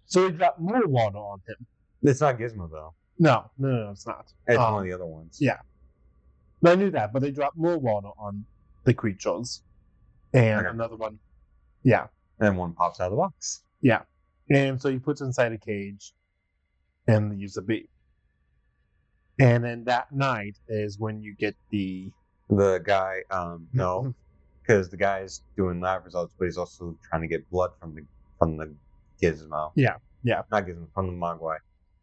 B: so he dropped more water on him.
A: It's not Gizmo though.
B: No, it's not.
A: It's one of the other ones.
B: Yeah, I knew that, but they dropped more water on the creatures, and another one. Yeah.
A: And one pops out of the box.
B: Yeah, and so he puts inside a cage, and leaves a bee. And then that night is when you get the
A: guy. No, because the guy's doing lab results, but he's also trying to get blood from the Gizmo.
B: Yeah.
A: Not Gizmo, from the Mogwai,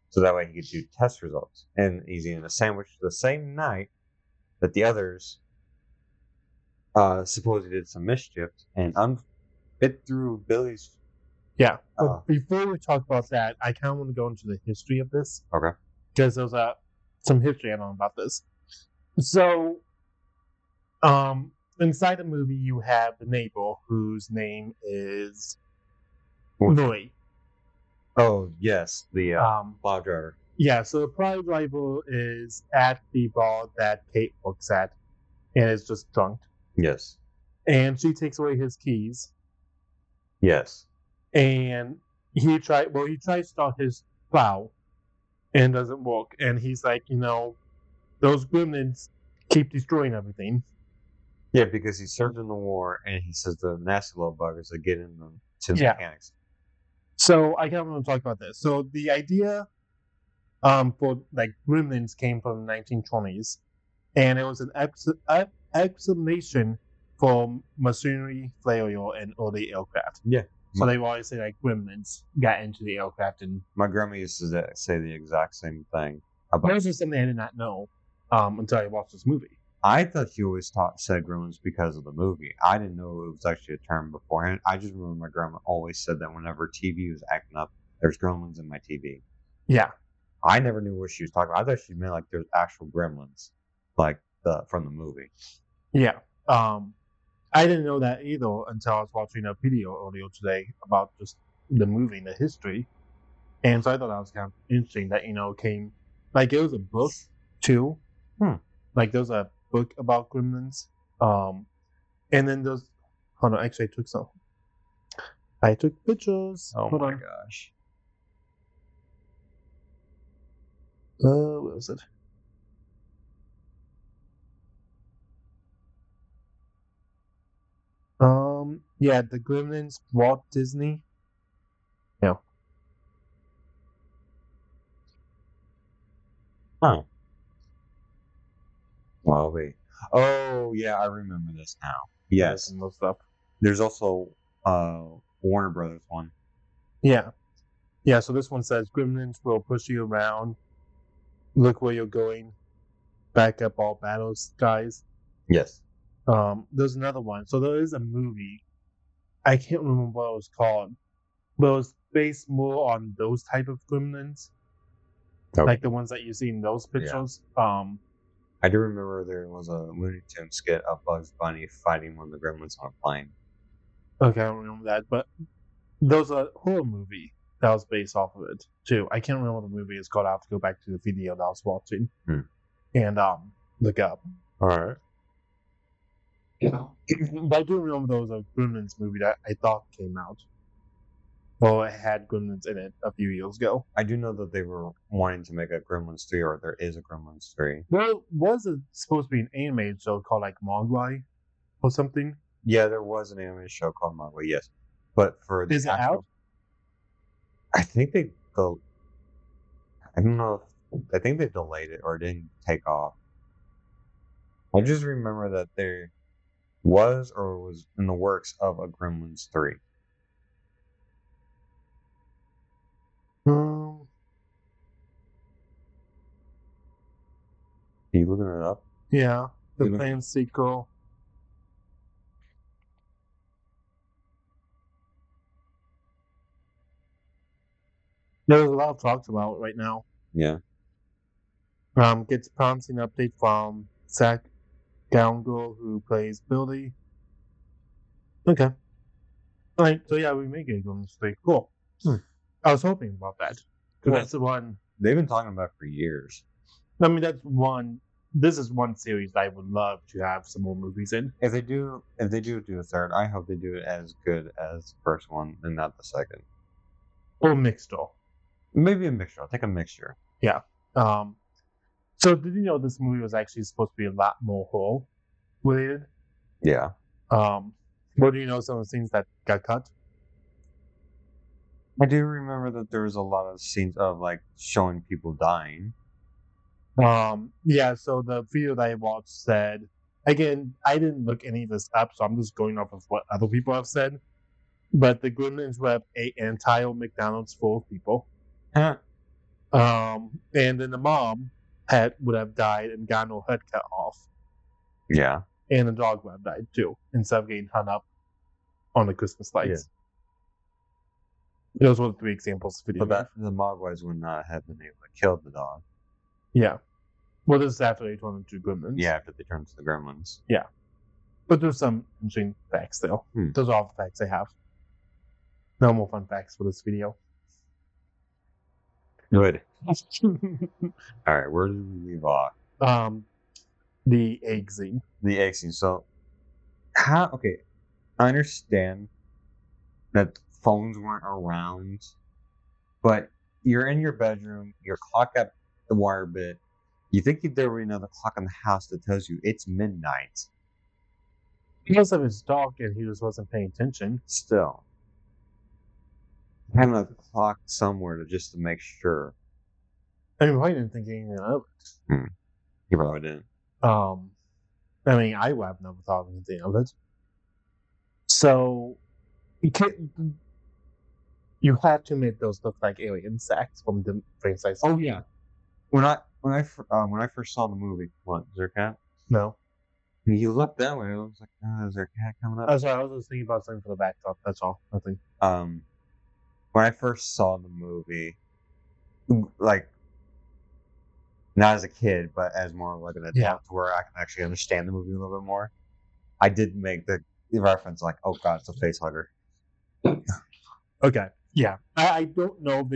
A: so that way he could do test results. And he's eating a sandwich the same night that the others supposedly did some mischief and bit through Billy's.
B: Yeah. But before we talk about that, I kind of want to go into the history of this.
A: Okay.
B: Because there's some history I know about this. So, inside the movie, you have the neighbor whose name is Louis.
A: Oh yes, the plow driver.
B: Yeah. So the plow driver is at the bar that Kate works at, and is just drunk.
A: Yes.
B: And she takes away his keys.
A: Yes.
B: And he tries to start his plow, and it doesn't work. And he's like, those gremlins keep destroying everything.
A: Yeah, because he served in the war, and he says the nasty little buggers that get in to the mechanics.
B: So I kind of want to talk about this. So the idea for like Gremlins came from the 1920s, and it was an explanation for machinery failure in early aircraft.
A: Yeah.
B: So they always say like Gremlins got into the aircraft, and
A: my grandma used to say the exact same thing.
B: This is something I did not know until I watched this movie.
A: I thought she always said Gremlins because of the movie. I didn't know it was actually a term beforehand. I just remember my grandma always said that whenever TV was acting up, there's Gremlins in my TV.
B: Yeah.
A: I never knew what she was talking about. I thought she meant like there's actual Gremlins, like from the movie.
B: Yeah. I didn't know that either until I was watching a video earlier today about just the movie and the history. And so I thought that was kind of interesting that, came, like it was a book too. Like there was a book about Gremlins. And then there's, hold on, actually I took pictures.
A: Oh my gosh.
B: What was it? Yeah, the Gremlins, Walt Disney. Yeah.
A: Oh. Well, wait. Oh yeah, I remember this now.
B: Yeah,
A: Yes.
B: some of those stuff.
A: There's also Warner Brothers one.
B: Yeah. Yeah, so this one says Gremlins will push you around. Look where you're going. Back up all battles, guys.
A: Yes.
B: There's another one. So there is a movie. I can't remember what it was called, but it was based more on those type of Gremlins,
A: Okay.
B: like the ones that you see in those pictures.
A: I do remember there was a Looney Tunes skit of Bugs Bunny fighting one of the gremlins on a plane.
B: Okay, I don't remember that, but there's a horror movie that was based off of it too. I can't remember what the movie is called. I have to go back to the video that I was watching and look up.
A: All right.
B: Yeah. But I do remember there was a Gremlins movie that I thought came out. Well, it had Gremlins in it a few years ago.
A: I do know that they were wanting to make a Gremlins 3, or there is a Gremlins 3.
B: There was supposed to be an animated show called like Mogwai or something.
A: Yeah, there was an animated show called Mogwai, yes. But for the
B: Is it out?
A: I think they go. I don't know if I think they delayed it or it didn't take off. I just remember that there was or was in the works of a Gremlins 3.
B: Um,
A: Are you looking it up?
B: yeah, the
A: Mhm.
B: planned sequel. There's a lot of talks about it right now.
A: Yeah.
B: Gets promising update from Zach Galgel, who plays Billy. Okay. All right. So yeah, we make it Gremlins 3. Cool. I was hoping about that.
A: Cool.
B: That's the one.
A: They've been talking about it for years.
B: I mean, that's one. This is one series that I would love to have some more movies in.
A: If they do a third, I hope they do it as good as the first one and not the second.
B: Or mixed up.
A: Maybe a mixture. I'll take a mixture.
B: Yeah. So did you know this movie was actually supposed to be a lot more horror related?
A: Yeah.
B: What do you know some of the scenes that got cut?
A: I do remember that there was a lot of scenes of like showing people dying.
B: Yeah, so the video that I watched said, again, I didn't look any of this up, so I'm just going off of what other people have said. But the Gremlins would have ate an entire McDonald's full of people.
A: Huh.
B: And then the mom would have died and gotten her head cut off.
A: Yeah.
B: And the dog would have died too, instead of getting hung up on the Christmas lights. Those were the 3 examples of video.
A: But the Mogwais would not have been able to kill the dog.
B: Yeah. Well, this is after they turned into Gremlins.
A: Yeah, after they turned to the Gremlins.
B: Yeah. But there's some interesting facts still. Those are all the facts I have. No more fun facts for this video.
A: Good. All right, where did we leave off?
B: The egg scene.
A: The egg scene. So, okay, I understand that phones weren't around, but you're in your bedroom, your clock got the wire bit. You think there would be another clock in the house that tells you it's midnight.
B: Because of his dog and he just wasn't paying attention.
A: Still. Having a clock somewhere to make sure.
B: I mean, I didn't think anything of it.
A: You probably didn't.
B: I mean, I would have never thought of anything of it. So, you have to admit those look like alien sacks from the franchise.
A: Oh yeah. When I first saw the movie, what, is there a cat?
B: No.
A: You looked that way. I was like, oh, is there a cat coming up?
B: Oh, sorry, I was just thinking about something for the backdrop. That's all. Nothing.
A: When I first saw the movie, like, not as a kid, but as more like an adult, where I can actually understand the movie a little bit more, I did make the reference like, oh god, it's a face hugger.
B: Okay. Yeah. I don't know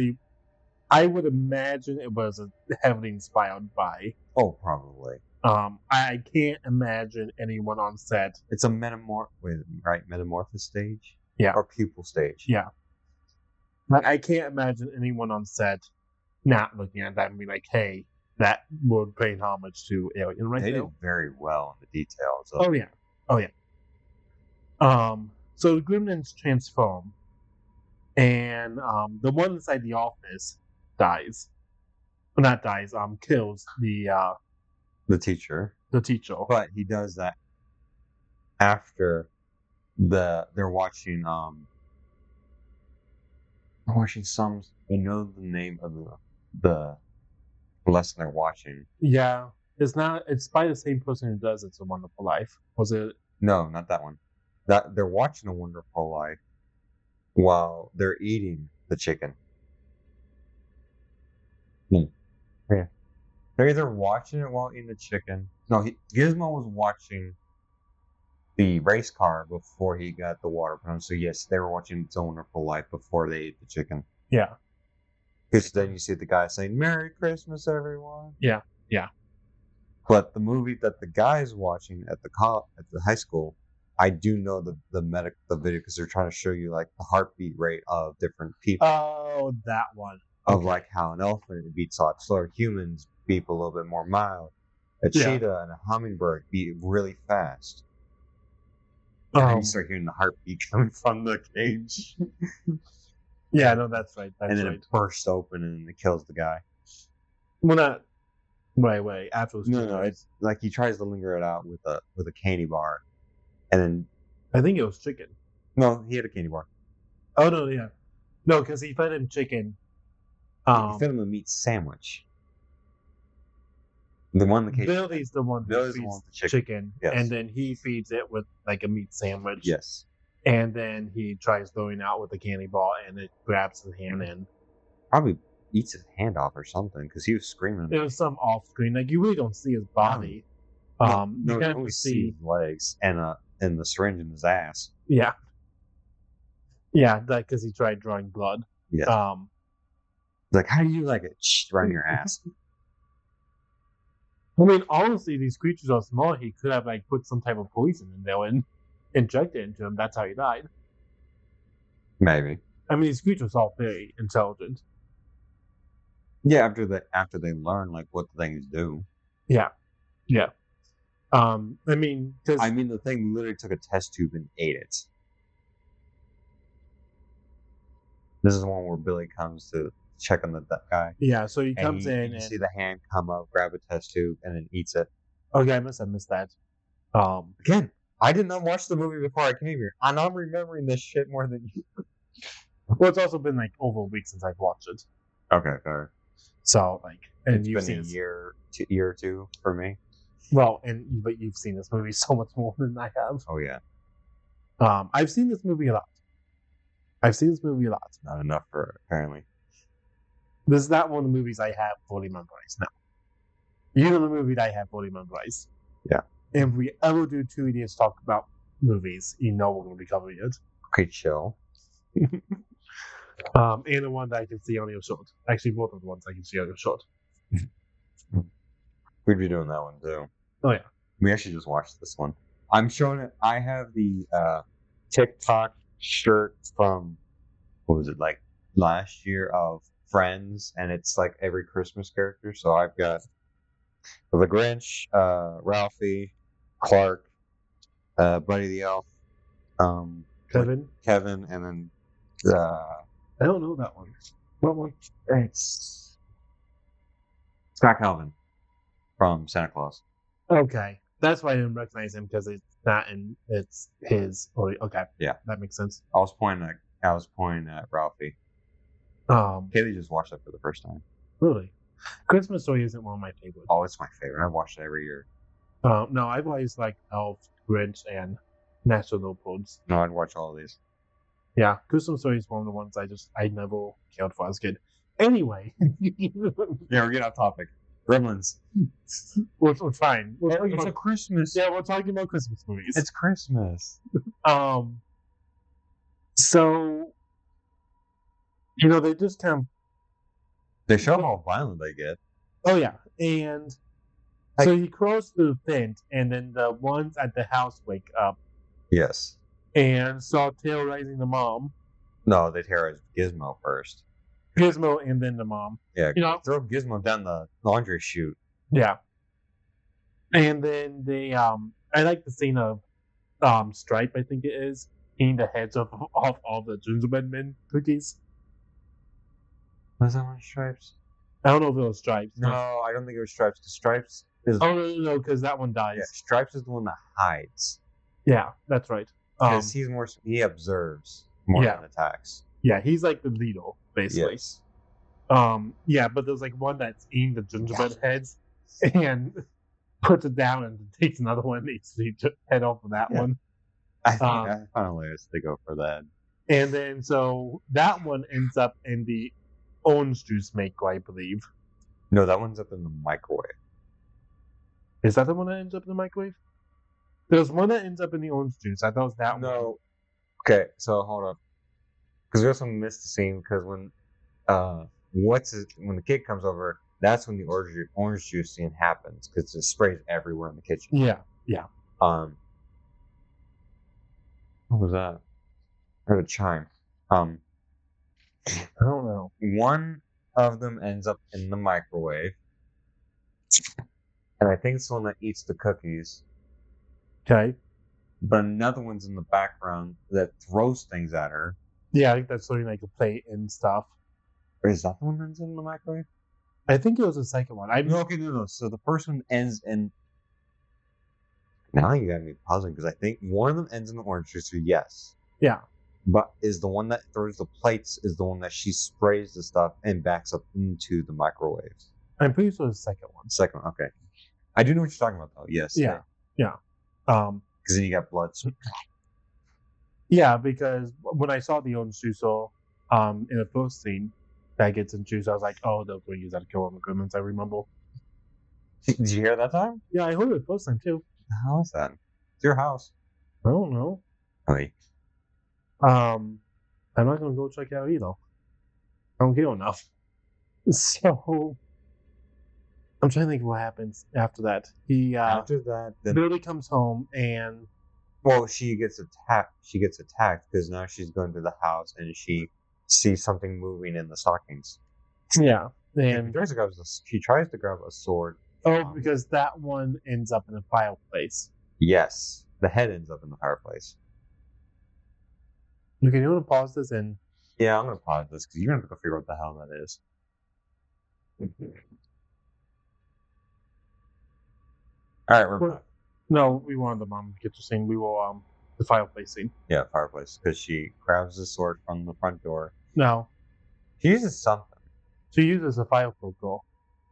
B: I would imagine it was heavily inspired by.
A: Oh, probably.
B: I can't imagine anyone on set.
A: It's a metamorphosis stage?
B: Yeah.
A: Or pupil stage.
B: Yeah. I can't imagine anyone on set not looking at that and be like, hey, that would pay homage to Alien right
A: They
B: now.
A: did very well in the details.
B: Oh yeah. So the Gremlins transform, and the one inside the office dies. Well, not dies, kills the
A: the teacher,
B: the teacher.
A: but he does that after they're watching some. I know the name of the lesson they're watching.
B: Yeah, it's not. It's by the same person who does It's a Wonderful Life. Was it?
A: No, not that one. That they're watching A Wonderful Life while they're eating the chicken. Yeah. They're either watching it while eating the chicken. No, Gizmo was watching the race car before he got the water put on. So yes, they were watching It's a Wonderful Life before they ate the chicken.
B: Yeah.
A: Because then you see the guy saying "Merry Christmas, everyone."
B: Yeah.
A: But the movie that the guy's watching at the high school, I do know the video because they're trying to show you like the heartbeat rate of different people.
B: Oh, that one.
A: Of like how an elephant beats a lot slower, humans beat a little bit more mild, a cheetah and a hummingbird beat really fast. And you start hearing the heartbeat coming from the cage.
B: Yeah, no, that's right.
A: And then it bursts open and it kills the guy.
B: Well, not right away after.
A: No, it's like he tries to linger it out with a candy bar, and then
B: I think it was chicken.
A: No, he had a candy bar.
B: Oh no, yeah, no, because he fed him chicken.
A: He fed him a meat sandwich. The one in the cage.
B: Billy's the one who feeds
A: the chicken. Yes.
B: And then he feeds it with like a meat sandwich.
A: Yes.
B: And then he tries throwing out with the candy bar, and it grabs his hand in.
A: Probably eats his hand off or something because he was screaming.
B: There was some off screen, like you really don't see his body.
A: No, you only see his legs and the syringe in his ass.
B: Yeah. Yeah, that because he tried drawing blood.
A: Yeah. Like, how do you like it? Right in your ass.
B: I mean, honestly, these creatures are small. He could have like put some type of poison in there and injected it into him. That's how he died.
A: Maybe.
B: I mean, these creatures are all very intelligent.
A: Yeah, after they learn like what the things do.
B: Yeah. I mean,
A: the thing literally took a test tube and ate it. This is the one where Billy comes to check on that guy.
B: Yeah, so he comes in and
A: you see the hand come up, grab a test tube, and then eats it.
B: Okay, I must have missed that.
A: Again, I did not watch the movie before I came here, and I'm remembering this shit more than you.
B: Well, it's also been like over a week since I've watched it.
A: Okay, fair.
B: So like, and
A: it's
B: you've
A: been
B: seen
A: a year or two for me.
B: Well, but you've seen this movie so much more than I have.
A: Oh yeah.
B: I've seen this movie a lot.
A: Not enough for apparently.
B: This is not one of the movies I have fully memorized. No. You know the movie that I have fully memorized.
A: Yeah.
B: If we ever do 2 idiots talk about movies, you know we're going to be covering it.
A: Okay, chill.
B: And the one that I can see on your short. Actually, both of the ones I can see on your short.
A: We'd be doing that one too.
B: Oh yeah.
A: We actually just watched this one. I'm showing it. I have the TikTok shirt from what was it like last year of Friends, and it's like every Christmas character. So I've got the Grinch, Ralphie, Clark, Buddy the Elf, Kevin, and then
B: I don't know that one.
A: What one? It's Scott Calvin from Santa Claus.
B: Okay, that's why I didn't recognize him because it's not in. It's his. Okay,
A: yeah,
B: that makes sense.
A: I was pointing at Ralphie. Kaylee just watched that for the first time.
B: Really? Christmas Story isn't one of my favorites.
A: Oh, it's my favorite. I watch it every year.
B: No, I've always liked Elf, Grinch, and National Lampoon's.
A: No, I'd watch all of these.
B: Yeah, Christmas Story is one of the ones I never cared for as a kid. Anyway.
A: Yeah, we're getting off topic. Gremlins.
B: We're fine.
A: It's a Christmas.
B: Yeah, we're talking about Christmas movies.
A: It's Christmas.
B: So, they just kind of...
A: They show how violent they get.
B: Oh, yeah. And so he crawls through the fence, and then the ones at the house wake up.
A: Yes.
B: And start terrorizing the mom.
A: No, they terrorize Gizmo first.
B: Gizmo and then the mom.
A: Yeah, throw Gizmo down the laundry chute.
B: Yeah. And then they, I like the scene of Stripe, I think it is, eating the heads off all the gingerbread men cookies.
A: Was that one Stripes?
B: I don't know if it was Stripes.
A: No, I don't think it was Stripes. Because Stripes is
B: no, because that one dies.
A: yeah, Stripes is the one that hides
B: Yeah, that's right.
A: because he observes more
B: yeah.
A: than attacks.
B: Yeah, he's like the leader, basically.
A: Yes.
B: Yeah, but there's like one that's aimed at gingerbread heads and puts it down and takes another one and eats the head off of that
A: Yeah.
B: one.
A: I find hilarious they go for that.
B: And then so that one ends up in the orange juice maker, I believe.
A: No, that one's up in the microwave.
B: Is that the one that ends up in the microwave? There's one that ends up in the orange juice. I thought it was that one.
A: No. Okay, so hold up. Because we also missed the scene because when when the kid comes over, that's when the orange juice scene happens because it sprays everywhere in the kitchen.
B: Yeah.
A: What was that? I heard a chime.
B: I don't know.
A: One of them ends up in the microwave, and I think it's the one that eats the cookies.
B: Okay.
A: But another one's in the background that throws things at her.
B: Yeah, I think that's something like a plate and stuff.
A: Or is that the one that's in the microwave?
B: I think it was the second one.
A: No. So the first one ends in. Now you got me puzzling because I think one of them ends in the orange juice. Yes.
B: Yeah.
A: But is the one that throws the plates is the one that she sprays the stuff and backs up into the microwave.
B: I'm pretty sure it's the second one.
A: Second one, okay. I do know what you're talking about though. Yes.
B: Yeah.
A: Because then you got blood.
B: Yeah, because when I saw the orange juice, in the first scene that gets in juice, I was like, oh, they're going to use that to kill all the Gremlins. I remember.
A: Did you hear that time?
B: Yeah, I heard it the first time too.
A: How is that? It's your house.
B: I don't know.
A: Hey.
B: I'm not going to go check it out either. I don't care enough. So I'm trying to think of what happens after that.
A: After that, then
B: Billy comes home and
A: she gets attacked. She gets attacked because now she's going to the house and she sees something moving in the stockings.
B: Yeah,
A: And she tries to grab a sword.
B: Because that one ends up in a fireplace.
A: Yes, the head ends up in the fireplace.
B: Okay, you want to pause this and?
A: Yeah, I'm gonna pause this because you're gonna have to figure out what the hell that is. All right, we're back.
B: No, we wanted the get your scene. We will the fireplace scene.
A: Yeah, fireplace because she grabs the sword from the front door.
B: No,
A: she uses something.
B: She uses a fireplace girl.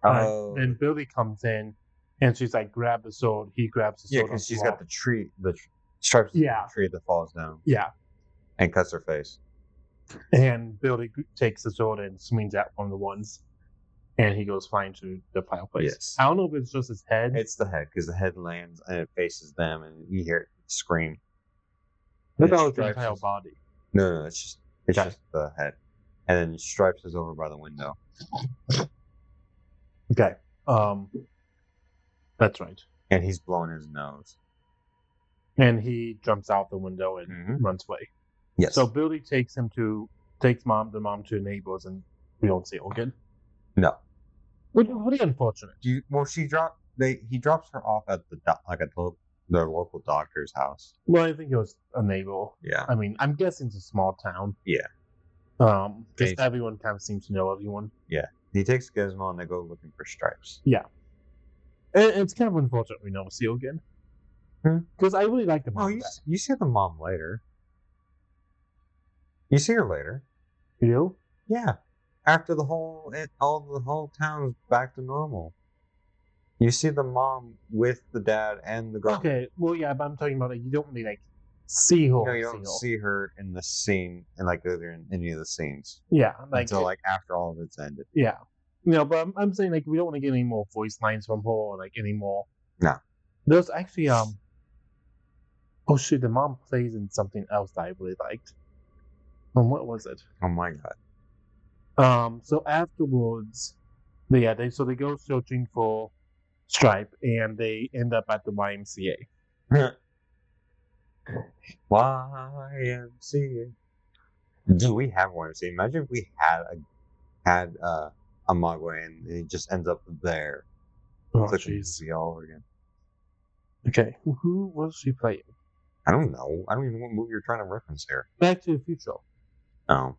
A: Oh.
B: And Billy comes in, and she's like, "Grab the sword." He grabs the sword.
A: Yeah, because she's got the tree, the stripes.
B: Yeah.
A: The tree that falls down.
B: Yeah.
A: And cuts her face.
B: And Billy takes the sword and swings at one of the ones, and he goes flying to the fireplace.
A: Yes.
B: I don't know if it's just his head.
A: It's the head because the head lands and it faces them, and you hear it scream.
B: I thought it was the entire body.
A: No, it's just the head, and then Stripes is over by the window.
B: Okay. That's right.
A: And he's blowing his nose.
B: And he jumps out the window and runs away.
A: Yes.
B: So Billy takes the mom to neighbors, and we don't see her again.
A: No.
B: Really unfortunate.
A: He drops her off at the local doctor's house.
B: Well, I think it was a neighbor.
A: Yeah.
B: I mean, I'm guessing it's a small town.
A: Yeah.
B: Because everyone kind of seems to know everyone.
A: Yeah. He takes Gizmo and they go looking for Stripes.
B: Yeah. And it's kind of unfortunate we never see her again. Because I really like the mom.
A: Oh, you see the mom later. You see her later.
B: You?
A: Yeah. After the whole town's back to normal. You see the mom with the dad and the girl.
B: Okay, well, yeah, but I'm talking about you don't really see her.
A: No, you don't see her in the scene in any of the scenes.
B: Yeah,
A: until after all of it's ended.
B: Yeah, but I'm saying we don't want to get any more voice lines from her or any more.
A: No.
B: There's actually oh shit, the mom plays in something else that I really liked. What was it?
A: Oh my god.
B: So afterwards, they go searching for Stripe and they end up at the YMCA.
A: YMCA. Do we have YMCA? Imagine if we had a Mogwai and it just ends up there.
B: Oh
A: jeez. All over again.
B: Okay, who was she playing?
A: I don't know. I don't even know what movie you're trying to reference here.
B: Back to the Future.
A: Oh.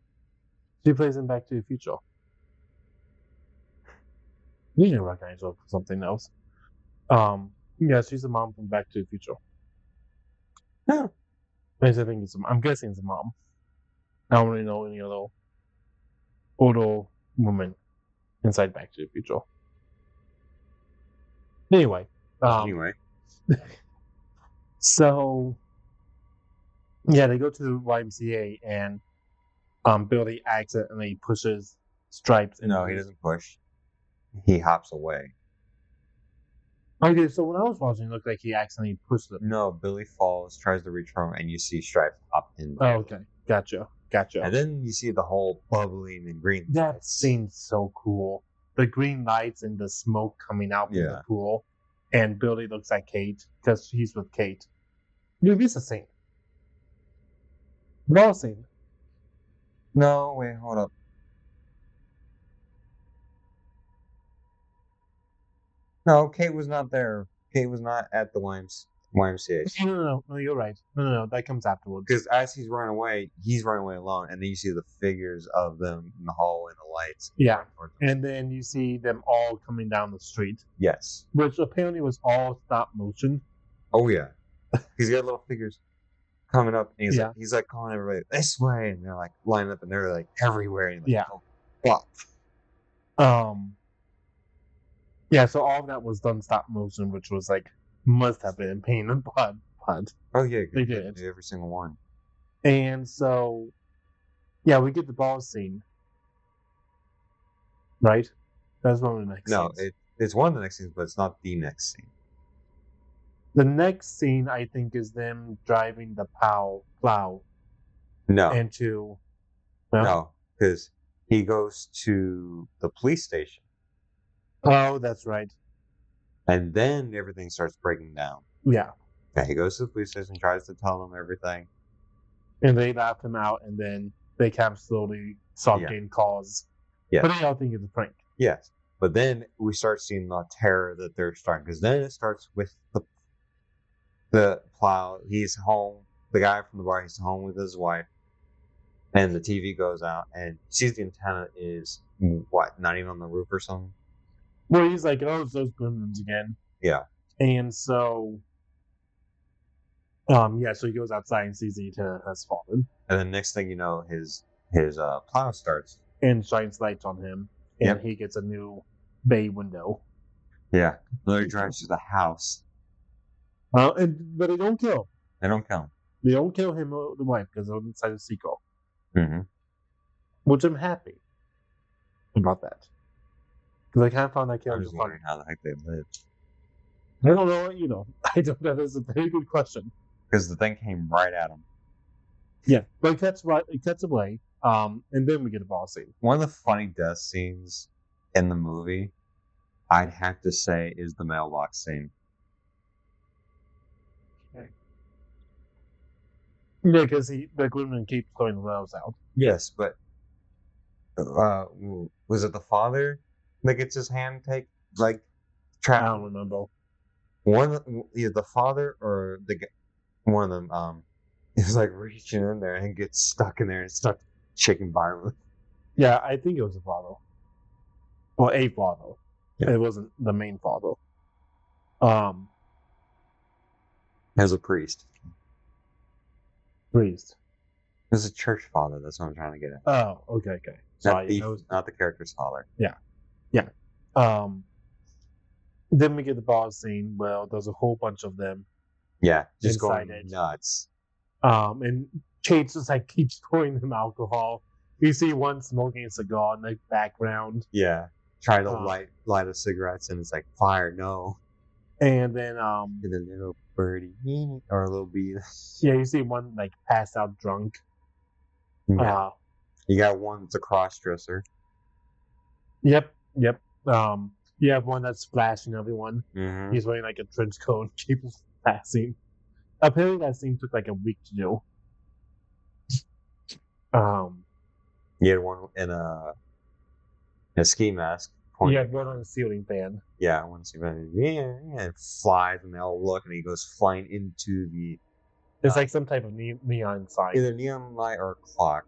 B: She plays in Back to the Future. You didn't recognize her for something else. Yeah, she's the mom from Back to the Future.
A: No.
B: I think I'm guessing it's a mom. I don't really know any other older woman inside Back to the Future. Anyway,
A: Anyway.
B: so yeah, they go to the YMCA and Billy accidentally pushes Stripes into
A: No, he doesn't push. He hops away.
B: Okay, so when I was watching, it looked like he accidentally pushed them.
A: No, Billy falls, tries to reach for him, and you see Stripes hop in.
B: Oh, okay, gotcha.
A: And then you see the whole bubbling and green.
B: That scene's so cool. The green lights and the smoke coming out from the pool, and Billy looks like Kate because he's with Kate. Dude, it's a scene. Ball scene.
A: No, wait, hold up. No, Kate was not there. Kate was not at the YMCA.
B: No, you're right. No, that comes afterwards.
A: Because as he's running away alone, and then you see the figures of them in the hallway and the lights.
B: Yeah, and then you see them all coming down the street.
A: Yes.
B: Which apparently was all stop motion.
A: Oh, yeah. He's got little figures coming up, and he's like calling everybody this way, and they're like lining up, and they're like everywhere. And like, oh, fuck.
B: Yeah, so all of that was done stop motion, which was like must have been a pain in the butt.
A: Oh yeah,
B: they did
A: every single one.
B: And so, yeah, we get the ball scene, right? That's one of the next.
A: No, it's one of the next scenes, but it's not the next scene.
B: The next scene, I think, is them driving the plow.
A: No.
B: Into.
A: No, because he goes to the police station.
B: Oh, that's right.
A: And then everything starts breaking down.
B: Yeah.
A: Okay, he goes to the police station, tries to tell them everything.
B: And they laugh him out, and then they kind of slowly start getting calls.
A: Yeah.
B: But they all think it's a prank.
A: Yes. But then we start seeing the terror that they're starting. Because then it starts with the plow. He's home. The guy from the bar, he's home with his wife. And the TV goes out, and sees the antenna is, not even on the roof or something?
B: Well, he's like, oh, it's those Gremlins again.
A: Yeah.
B: And so, so he goes outside and sees the antenna has fallen.
A: And then next thing you know, his plow starts.
B: And shines lights on him. And he gets a new bay window.
A: Yeah. Then he drives to the house.
B: But they don't kill him.
A: They don't kill him.
B: They don't kill him or the wife because they're inside the sequel.
A: Mm-hmm.
B: Which I'm happy about that. Because I kind of found that character
A: just wondering how the heck they lived.
B: I don't know, I don't know. That's a very good question.
A: Because the thing came right at him.
B: Yeah, but it cuts away, and then we get a ball scene.
A: One of the funny death scenes in the movie, I'd have to say, is the mailbox scene.
B: Yeah, because the Gremlin keeps throwing the rails out.
A: Yes, but was it the father that gets his hand trapped?
B: I don't remember.
A: Either the father or one of them is like reaching in there and gets stuck in there and stuck shaking violently.
B: Yeah, I think it was the father. Well, a father. Yeah. It wasn't the main father.
A: As a priest.
B: Priest.
A: As a church father, that's what I'm trying to get at.
B: Oh, okay.
A: Not the character's father.
B: Yeah. Then we get the ball scene. Well, there's a whole bunch of them.
A: Yeah, just going nuts.
B: And Kate just keeps pouring them alcohol. You see one smoking a cigar in the background.
A: Yeah, try to light a cigarettes, and it's like fire, no.
B: And then
A: and the little birdie or a little bee.
B: Yeah, you see one passed out drunk.
A: Yeah. You got one that's a cross dresser.
B: Yep. You have one that's flashing everyone.
A: Mm-hmm.
B: He's wearing a trench coat, keeps passing. Apparently that scene took a week to do.
A: You had one in a ski mask.
B: You had one on a ceiling fan.
A: Yeah, one ceiling fan. Yeah, it flies, and they all look, and he goes flying into the...
B: It's like some type of neon sign.
A: Either neon light or a clock.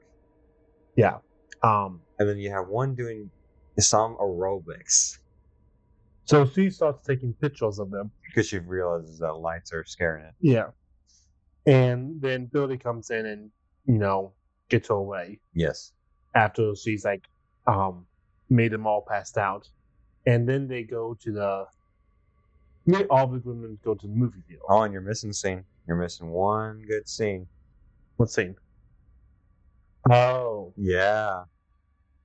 B: Yeah.
A: And then you have one doing some aerobics.
B: So she starts taking pictures of them.
A: Because she realizes that lights are scaring it.
B: Yeah. And then Billy comes in and, gets her away
A: Yes.
B: after she's like made them all passed out. And then they go to all the women go to the movie theater.
A: Oh, and you're missing a scene. You're missing one good scene.
B: What scene? Oh,
A: Yeah.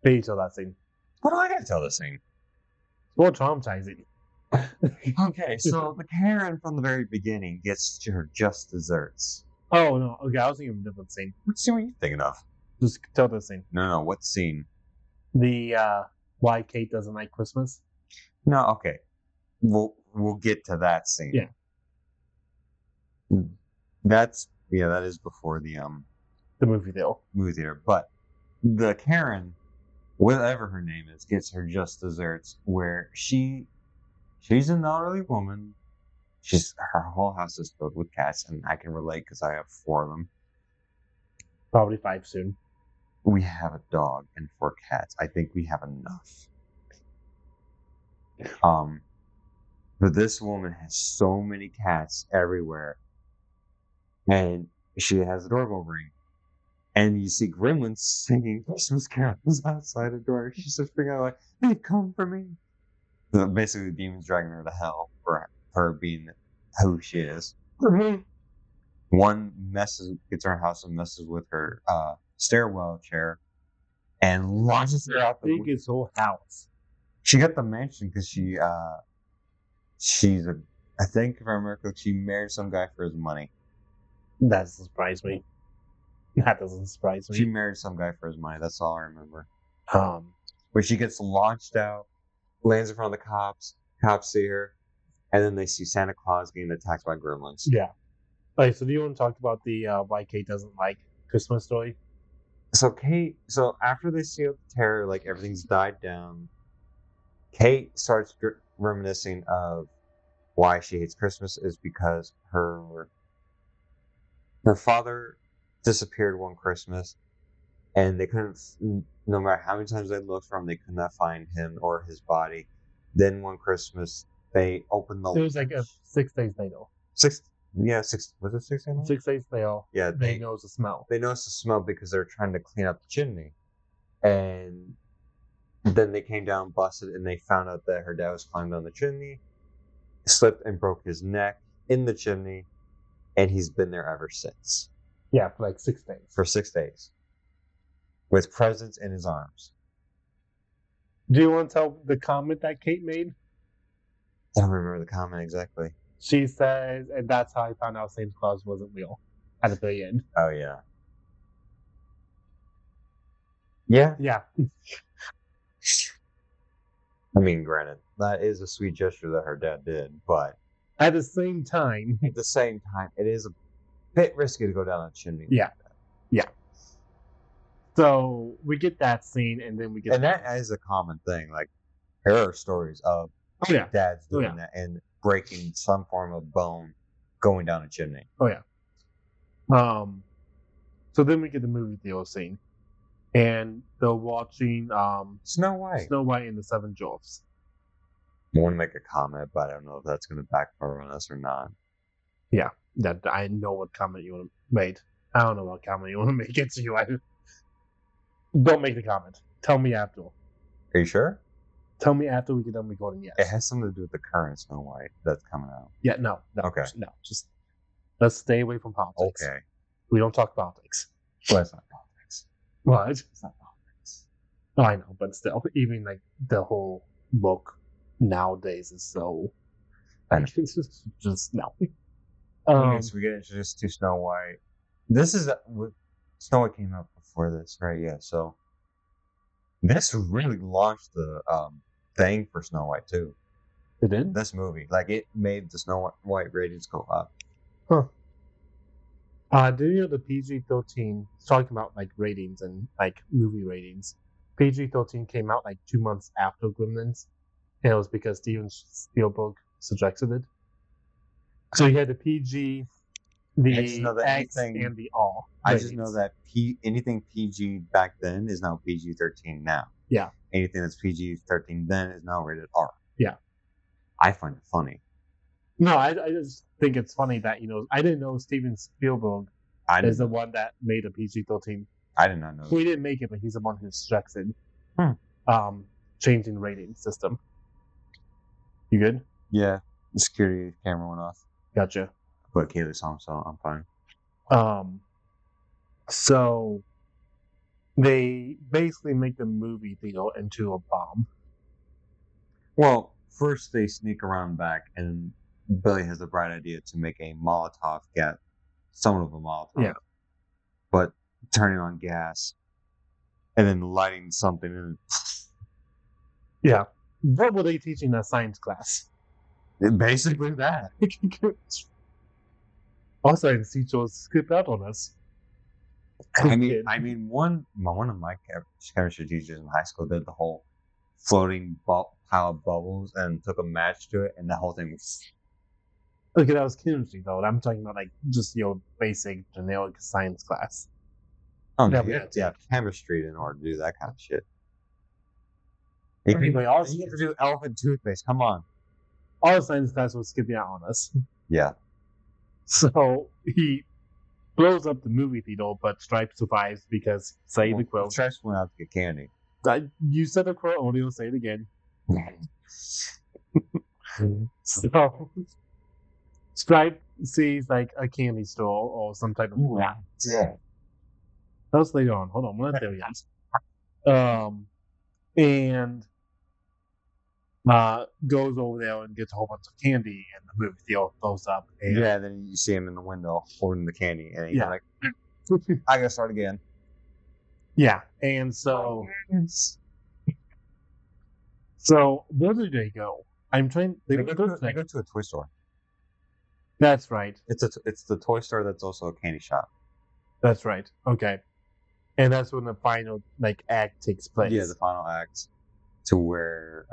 B: they tell that scene.
A: What do I gotta tell this scene?
B: It's more traumatizing.
A: Okay, so the Karen from the very beginning gets her just desserts.
B: Oh no, okay, I was thinking of a different scene.
A: What scene were you thinking of?
B: Just tell the scene.
A: No, what scene?
B: The why Kate doesn't like Christmas.
A: No, okay. We'll get to that scene.
B: Yeah.
A: That is before the
B: movie theater.
A: movie theater. But the Karen, whatever her name is, gets her just desserts where she's an elderly woman. Her whole house is filled with cats, and I can relate because I have 4 of them.
B: Probably 5 soon.
A: We have a dog and 4 cats. I think we have enough. But this woman has so many cats everywhere, and she has a doorbell ring, and you see Gremlins singing Christmas carols outside her door. She's just freaking out like, "They come for me!" So basically, the demon's dragging her to hell for her being who she is.
B: Mm-hmm.
A: One gets her house and messes with her stairwell chair, and launches her out the
B: window. His whole house.
A: She got the mansion because I think if I remember correctly, she married some guy for his money.
B: That doesn't surprise me. That doesn't surprise me.
A: She married some guy for his money. That's all I remember.
B: Where
A: she gets launched out, lands in front of the cops. Cops see her, and then they see Santa Claus getting attacked by gremlins.
B: Yeah. All right, so do you want to talk about the why Kate doesn't like Christmas story?
A: So after they see the terror, like everything's died down, Kate starts reminiscing of why she hates Christmas is because her father disappeared one Christmas, and they couldn't, no matter how many times they looked for him, they could not find him or his body. Then one Christmas, they opened the...
B: It was like 6 days later.
A: 6 was it 6 days later?
B: 6 days later.
A: Yeah.
B: They noticed the smell.
A: They noticed the smell because they were trying to clean up the chimney. And then they came down, busted, and they found out that her dad was climbing down the chimney, slipped and broke his neck in the chimney, and he's been there ever since.
B: Yeah, for like 6 days.
A: For 6 days. With presents in his arms.
B: Do you want to tell the comment that Kate made?
A: I don't remember the comment exactly.
B: She says, and that's how I found out Santa Claus wasn't real at the very end.
A: Oh, yeah. Yeah?
B: Yeah.
A: I mean, granted, that is a sweet gesture that her dad did, but...
B: At the same time,
A: it is a bit risky to go down a chimney.
B: Yeah. Yeah. So we get that scene, and then we get...
A: And that is a common thing. Like, there are stories of dads doing that and breaking some form of bone going down a chimney.
B: Oh, yeah. So then we get the movie theater scene. And they're watching
A: Snow White
B: and the 7 Dwarfs.
A: I want to make a comment, but I don't know if that's going to backfire on us or not.
B: Yeah, that I know what comment you want to make. I don't know what comment you want to make. It's you. Don't make the comment. Tell me after.
A: Are you sure?
B: Tell me after we get done recording. Yes.
A: It has something to do with the current Snow White that's coming out.
B: Yeah. No.
A: Okay.
B: No. Just let's stay away from politics.
A: Okay.
B: We don't talk politics.
A: Well, it's not politics.
B: What?
A: It's not politics.
B: I know, but still, even like the whole book nowadays is so. Just no.
A: Okay, so we get introduced to Snow White. This is Snow White came out before this, right? Yeah. So this really launched the thing for Snow White too.
B: It did?
A: This movie, like, it made the Snow White ratings go up.
B: Huh. Do you know the PG-13? Talking about like ratings and like movie ratings. PG-13 came out like 2 months after Gremlins, and it was because Steven Spielberg suggested it. So you had the PG, the X, and the R.
A: I just know that anything PG back then is now PG-13 now.
B: Yeah.
A: Anything that's PG-13 then is now rated R.
B: Yeah.
A: I find it funny.
B: No, I just think it's funny that I didn't know Steven Spielberg
A: I
B: is the
A: didn't.
B: one that made a PG-13.
A: I did not know.
B: He didn't make it, but he's the one who suggested
A: Hmm.
B: changing the rating system. You good?
A: Yeah, the security camera went off,
B: Gotcha.
A: but Kaylee saw him, so I'm fine.
B: So they basically make the movie theater into a bomb.
A: Well, first they sneak around back, and Billy has the bright idea to make a Molotov get somewhat of a Molotov.
B: Yeah.
A: But turning on gas and then lighting something and
B: Yeah. What were they teaching that science class?
A: basically that.
B: Our science teachers skip out on us.
A: I mean, one of my chemistry teachers in high school did the whole floating pile of bubbles and took a match to it, and the whole thing was.
B: Okay, that was chemistry though. I'm talking about like just your basic generic science class.
A: Oh no,
B: Yeah, we had to.
A: chemistry in order to do that kind of shit.
B: Anyway,
A: You get to do elephant toothpaste. Come on.
B: Our science class was skipping out on us.
A: Yeah.
B: So he blows up the movie theater, but Stripe survives because say the quote.
A: Stripes went out to get candy.
B: You said the quote, audio, say it again. So Stripe sees like a candy store or some type of. That was later on. Hold on, we're not there yet. And goes over there and gets a whole bunch of candy, and the movie theater blows up. And
A: Yeah, then you see him in the window holding the candy, and he's
B: Yeah.
A: like, "I gotta start again."
B: yeah, and so where do they go? I'm trying.
A: They go to a toy store.
B: That's right.
A: It's the toy store that's also a candy shop.
B: That's right. Okay, and that's when the final act takes place.
A: Yeah, the final act, to where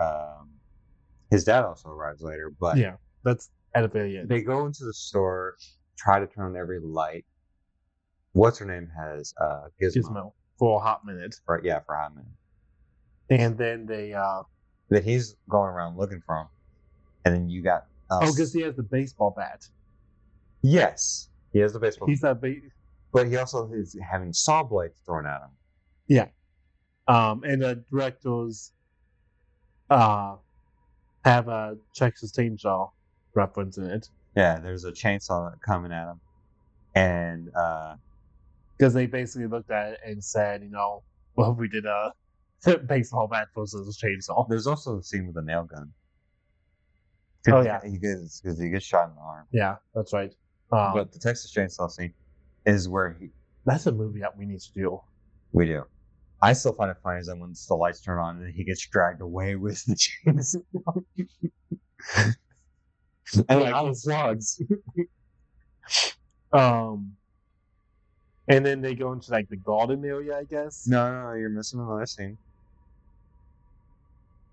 A: his dad also arrives later. But
B: yeah, that's at the very end.
A: they go into the store, try to turn on every light. What's her name has Gizmo.
B: For a hot minute.
A: For a hot minute.
B: And then they
A: that he's going around looking for him, and then you got
B: because he has the baseball bat.
A: Yes, he has the baseball.
B: He's that
A: but he also is having saw blades thrown at him.
B: Yeah. And the directors have a Texas Chainsaw reference in it.
A: Yeah, there's a chainsaw coming at him, and
B: because they basically looked at it and said, well, we did a baseball bat versus a chainsaw.
A: There's also the scene with the nail gun.
B: Oh yeah,
A: he gets shot in the arm.
B: Yeah, that's right.
A: But the Texas Chainsaw scene is where
B: that's a movie that we need to do.
A: We do. I still find it funny is that when the lights turn on and he gets dragged away with the chainsaw. And all the slugs.
B: And then they go into the garden area, I guess.
A: No, you're missing another scene.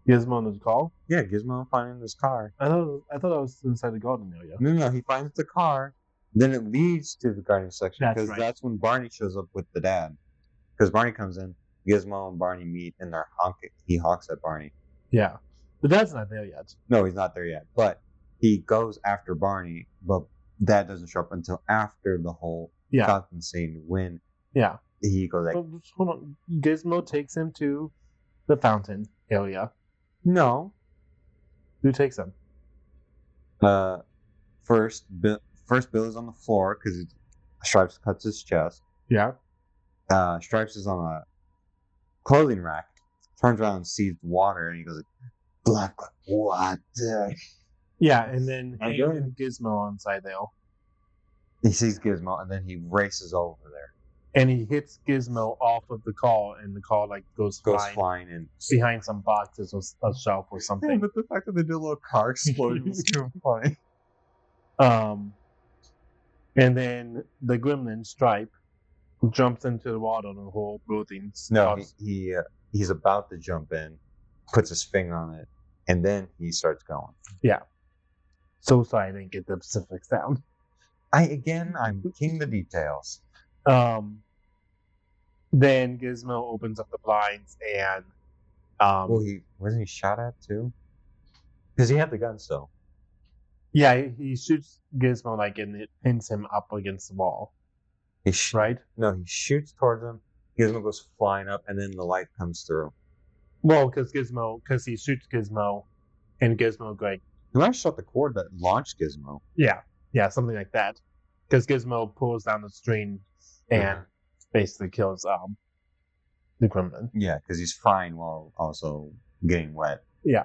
B: Gizmo in his car?
A: Yeah, Gizmo finding his car.
B: I thought I was inside the garden area.
A: No, he finds the car. Then it leads to the garden section because that's when Barney shows up with the dad. Because Barney comes in, Gizmo and Barney meet, and they're honking. He honks at Barney.
B: Yeah, but dad's not there yet.
A: No, he's not there yet. But he goes after Barney, but Dad doesn't show up until after the whole fountain scene when he goes like,
B: hold on. Gizmo takes him to the fountain area.
A: No.
B: Who takes him?
A: First Bill is on the floor because Stripes cuts his chest.
B: Yeah.
A: Stripes is on a clothing rack, turns around and sees water, and he goes like, "Black water."
B: Yeah, and then Gizmo inside there.
A: He sees Gizmo, and then he races over there.
B: And he hits Gizmo off of the car, and the car goes flying
A: and
B: behind some boxes or a shelf or something.
A: Yeah, but the fact that they did a little car explosion was too funny.
B: And then the Gremlin Stripe jumps into the water, and the whole building.
A: No, he's about to jump in, puts his finger on it, and then he starts going.
B: Yeah. So sorry I didn't get the specifics down.
A: I'm king the details.
B: Then Gizmo opens up the blinds and
A: he wasn't he shot at too? Because he had the gun still.
B: Yeah, he shoots Gizmo like, and it pins him up against the wall, right?
A: No, he shoots towards him. Gizmo goes flying up, and then the light comes through.
B: Well, because he shoots Gizmo, and Gizmo like,
A: He might have shot the cord that launched Gizmo.
B: yeah, something like that. Because Gizmo pulls down the string and basically kills the Gremlin.
A: Yeah, because he's frying while also getting wet.
B: Yeah,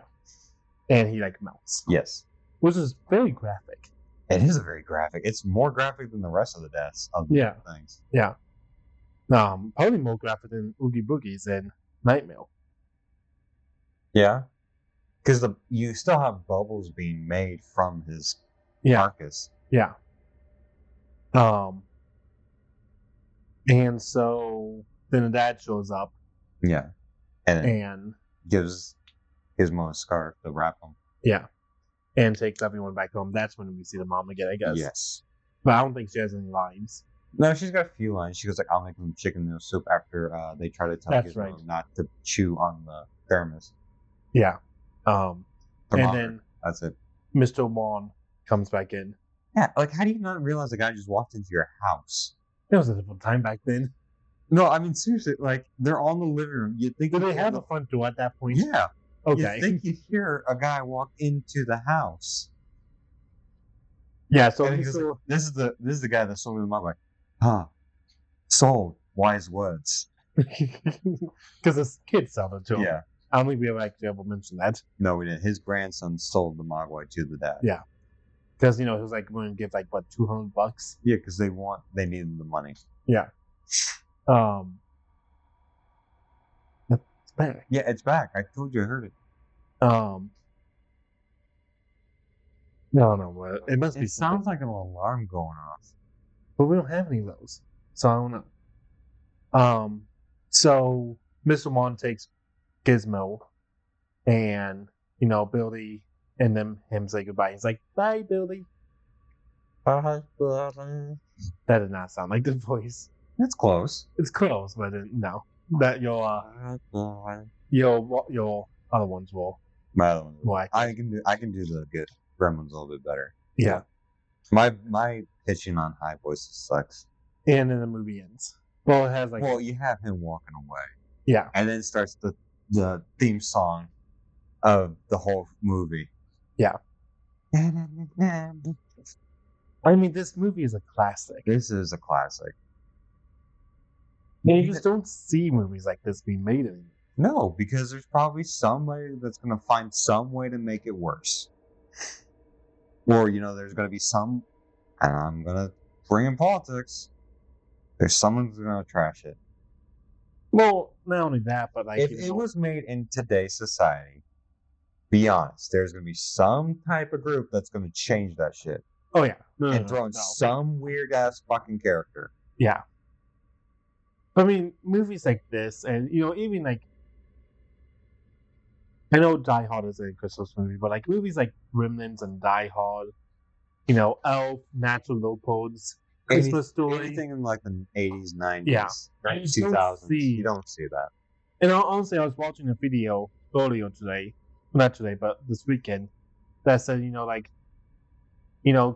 B: and he like melts.
A: Yes.
B: Which is very graphic.
A: It is a very graphic. It's more graphic than the rest of the deaths of the things.
B: Yeah. Probably more graphic than Oogie Boogie's and Nightmare.
A: Yeah. Because you still have bubbles being made from his carcass.
B: Yeah. And so then the dad shows up.
A: Yeah.
B: And
A: gives Gizmo a scarf to wrap him.
B: Yeah. And takes everyone back home. That's when we see the mom again, I guess.
A: Yes.
B: But I don't think she has any lines.
A: No, she's got a few lines. She goes like, "I'll make them chicken noodle soup," after they try to tell Gizmo not to chew on the thermos.
B: Yeah. And then
A: that's it.
B: Mr. Mon comes back in.
A: Yeah, like how do you not realize the guy just walked into your house?
B: It was a different time back then.
A: No, I mean seriously, like they're on the living room. You think
B: did they have the front door at that point?
A: Yeah.
B: Okay.
A: You think you hear a guy walk into the house?
B: Yeah. So
A: this is the guy that sold me the mug. Like, sold wise words.
B: Because his kids sold it to him. Yeah. I don't think we ever mentioned that.
A: No, we didn't. His grandson sold the Mogwai to the dad.
B: Yeah. Because he was like going to give like what, $200?
A: Yeah, because they needed the money.
B: Yeah. It's back.
A: Yeah, it's back. I told you I heard it.
B: No, it must be.
A: It sounds like an alarm going off.
B: But we don't have any of those, so I don't know. So Mr. Mon takes Gizmo, and Billy and him say goodbye. He's like, "Bye, Billy."
A: Bye, Billy.
B: That did not sound like the voice.
A: It's close.
B: It's close, but no. That your other ones will.
A: My other ones. I can do the good Gremlins a little bit better.
B: Yeah.
A: My pitching on high voices sucks.
B: And then the movie ends. Well, it has like.
A: Well, you have him walking away.
B: Yeah.
A: And then starts the theme song of the whole movie.
B: Yeah. I mean, this movie is a classic.
A: This is a classic.
B: And you just don't see movies like this being made anymore.
A: No, because there's probably somebody that's going to find some way to make it worse. Or, there's going to be some, and I'm going to bring in politics, there's someone who's going to trash it.
B: Well, not only that, but like...
A: If it was made in today's society, be honest, there's going to be some type of group that's going to change that shit.
B: Oh, yeah.
A: And throw in some weird-ass fucking character.
B: Yeah. I mean, movies like this, and, even like... I know Die Hard is a Christmas movie, but like movies like Gremlins and Die Hard, Elf, Natural Leopards, Christmas Story.
A: Anything in like the 80s, 90s,
B: yeah.
A: 2000s, you don't see that.
B: And honestly, I was watching a video earlier today, not today, but this weekend, that said,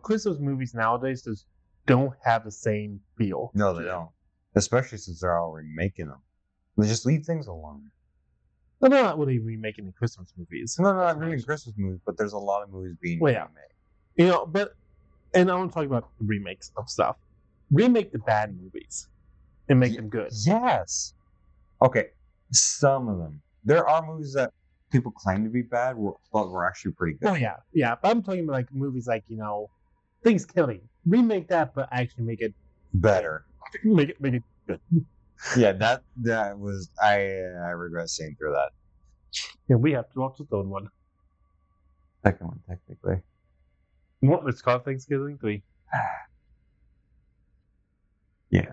B: Christmas movies nowadays just don't have the same feel.
A: No, they don't. Especially since they're already making them. They just leave things alone.
B: They're not really remaking the Christmas movies.
A: No, not remaking Christmas movies, but there's a lot of movies being remade.
B: And I want to talk about remakes of stuff. Remake the bad movies and make them good.
A: Yes. Okay, some of them. There are movies that people claim to be bad, but were actually pretty good.
B: Oh, yeah. But I'm talking about like movies like, Things Killing. Remake that, but actually make it
A: better.
B: Make it good.
A: Yeah, that was I regret seeing through that.
B: Yeah, we have to watch the third one.
A: Second one, technically.
B: What was called Thanksgiving 3?
A: Yeah,